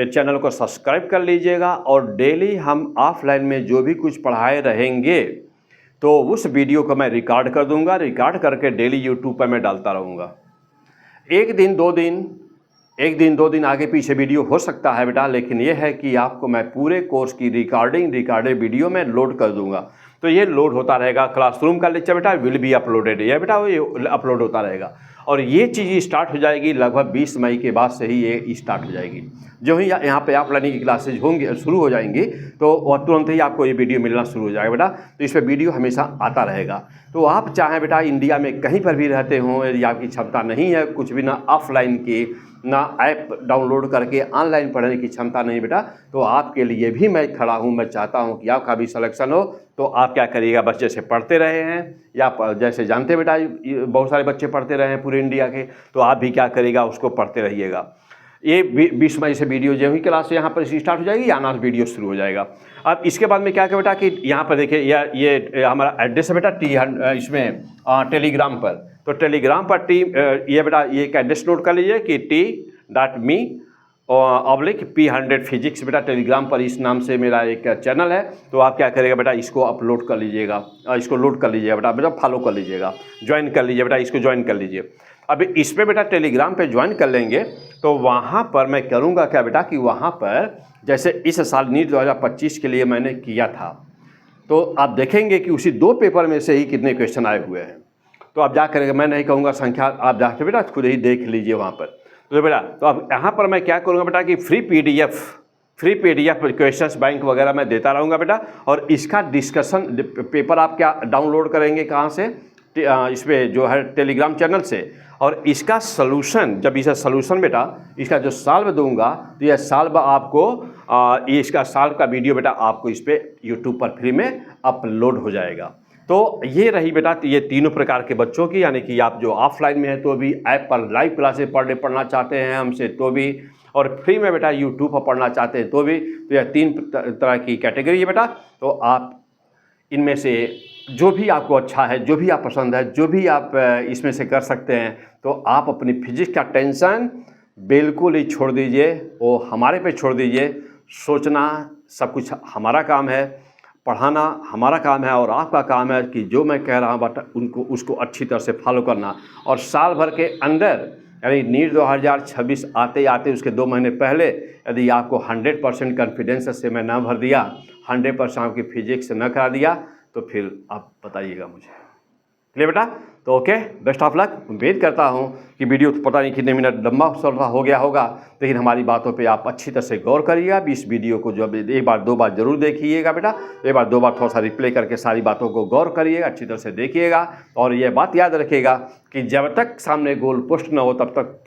चैनल को सब्सक्राइब कर लीजिएगा, और डेली हम ऑफलाइन में जो भी कुछ पढ़ाए रहेंगे तो उस वीडियो को मैं रिकॉर्ड कर दूंगा, रिकॉर्ड करके डेली यूट्यूब पर मैं डालता रहूँगा। एक दिन दो दिन आगे पीछे वीडियो हो सकता है बेटा, लेकिन यह है कि आपको मैं पूरे कोर्स की रिकॉर्डेड वीडियो में लोड कर दूंगा। तो ये लोड होता रहेगा, क्लासरूम का लेक्चर बेटा विल बी अपलोडेड, ये बेटा ये अपलोड होता रहेगा, और ये चीज़ स्टार्ट हो जाएगी लगभग 20 मई के बाद से ही ये स्टार्ट हो जाएगी। जो ही यहाँ पे आप लर्निंग की क्लासेज होंगी शुरू हो जाएंगी तो वह तुरंत ही आपको ये वीडियो मिलना शुरू हो जाएगा बेटा। तो इस पर वीडियो हमेशा आता रहेगा। तो आप चाहें बेटा इंडिया में कहीं पर भी रहते हों, यदि आपकी क्षमता नहीं है कुछ भी, ना ऑफलाइन की ना ऐप डाउनलोड करके ऑनलाइन पढ़ने की क्षमता नहीं बेटा, तो आपके लिए भी मैं खड़ा हूँ। मैं चाहता हूँ कि आपका भी सिलेक्शन हो। तो आप क्या करिएगा, बस जैसे पढ़ते रहे हैं या जैसे जानते बेटा बहुत सारे बच्चे पढ़ते रहे हैं पूरे इंडिया के, तो आप भी क्या करिएगा उसको पढ़ते रहिएगा। ये 20 मई से वीडियो जो ही क्लास यहाँ पर स्टार्ट हो जाएगी, आना वीडियो शुरू हो जाएगा। अब इसके बाद में क्या क्या बेटा कि यहाँ पर देखिए ये हमारा एड्रेस है बेटा इसमें टेलीग्राम पर। तो टेलीग्राम पर ये बेटा ये एक एड्रेस नोट कर लीजिए कि t.me P100 फिजिक्स बेटा, टेलीग्राम पर इस नाम से मेरा एक चैनल है। तो आप क्या करेगा बेटा, इसको अपलोड कर लीजिएगा, इसको लोड कर लीजिएगा बेटा, फॉलो कर लीजिएगा, ज्वाइन कर लीजिए बेटा, इसको ज्वाइन कर लीजिए। अभी इस पर बेटा टेलीग्राम पे ज्वाइन कर लेंगे तो वहाँ पर मैं करूँगा क्या बेटा कि वहाँ पर जैसे इस साल नीट 2025 के लिए मैंने किया था, तो आप देखेंगे कि उसी 2 पेपर में से ही कितने क्वेश्चन आए हुए हैं। तो आप जा करेंगे, मैं नहीं कहूँगा संख्या, आप जाके बेटा खुद ही देख लीजिए वहाँ पर। तो बेटा तो अब यहाँ पर मैं क्या करूँगा बेटा कि free PDF free PDF questions bank वगैरह मैं देता रहूँगा बेटा। और इसका डिस्कशन पेपर आप क्या डाउनलोड करेंगे कहाँ से, इस पर जो है टेलीग्राम चैनल से। और इसका सलूशन, जब इसका सलूशन बेटा इसका जो सॉल्व दूंगा तो यह सॉल्व आपको ये इसका सॉल्व का वीडियो बेटा आपको इस पर यूट्यूब पर फ्री में अपलोड हो जाएगा। तो ये रही बेटा ये तीनों प्रकार के बच्चों की, यानी कि आप जो ऑफलाइन में है तो भी ऐप पर लाइव क्लासेस पढ़ना चाहते हैं हमसे तो भी, और फ्री में बेटा यूट्यूब पर पढ़ना चाहते हैं तो भी। तो यह 3 तरह की कैटेगरी है बेटा। तो आप इनमें से जो भी आपको अच्छा है, जो भी आप पसंद है, जो भी आप इसमें से कर सकते हैं, तो आप अपनी फिजिक्स का टेंशन बिल्कुल ही छोड़ दीजिए, वो हमारे पे छोड़ दीजिए। सोचना सब कुछ हमारा काम है, पढ़ाना हमारा काम है, और आपका काम है कि जो मैं कह रहा हूँ बट उसको अच्छी तरह से फॉलो करना। और साल भर के अंदर यानी नीट 2026 आते आते उसके 2 महीने पहले यदि आपको 100% कॉन्फिडेंस से मैं ना भर दिया, 100% आपकी फिजिक्स न करा दिया, तो फिर आप बताइएगा मुझे। क्लियर बेटा? तो ओके, बेस्ट ऑफ लक। उम्मीद करता हूँ कि वीडियो तो पता नहीं कितने मिनट लंबा चौड़ा हो गया होगा, लेकिन हमारी बातों पे आप अच्छी तरह से गौर करिएगा। इस वीडियो को जब एक बार 2 बार जरूर देखिएगा बेटा, एक बार 2 बार थोड़ा सा रिप्ले करके सारी बातों को गौर करिएगा, अच्छी तरह से देखिएगा। और ये बात याद रखिएगा कि जब तक सामने गोल पोस्ट न हो तब तक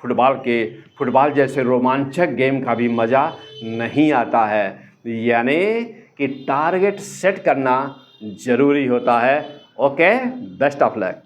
फुटबॉल जैसे रोमांचक गेम का भी मज़ा नहीं आता है। यानी कि टारगेट सेट करना ज़रूरी होता है। Okay, best of luck.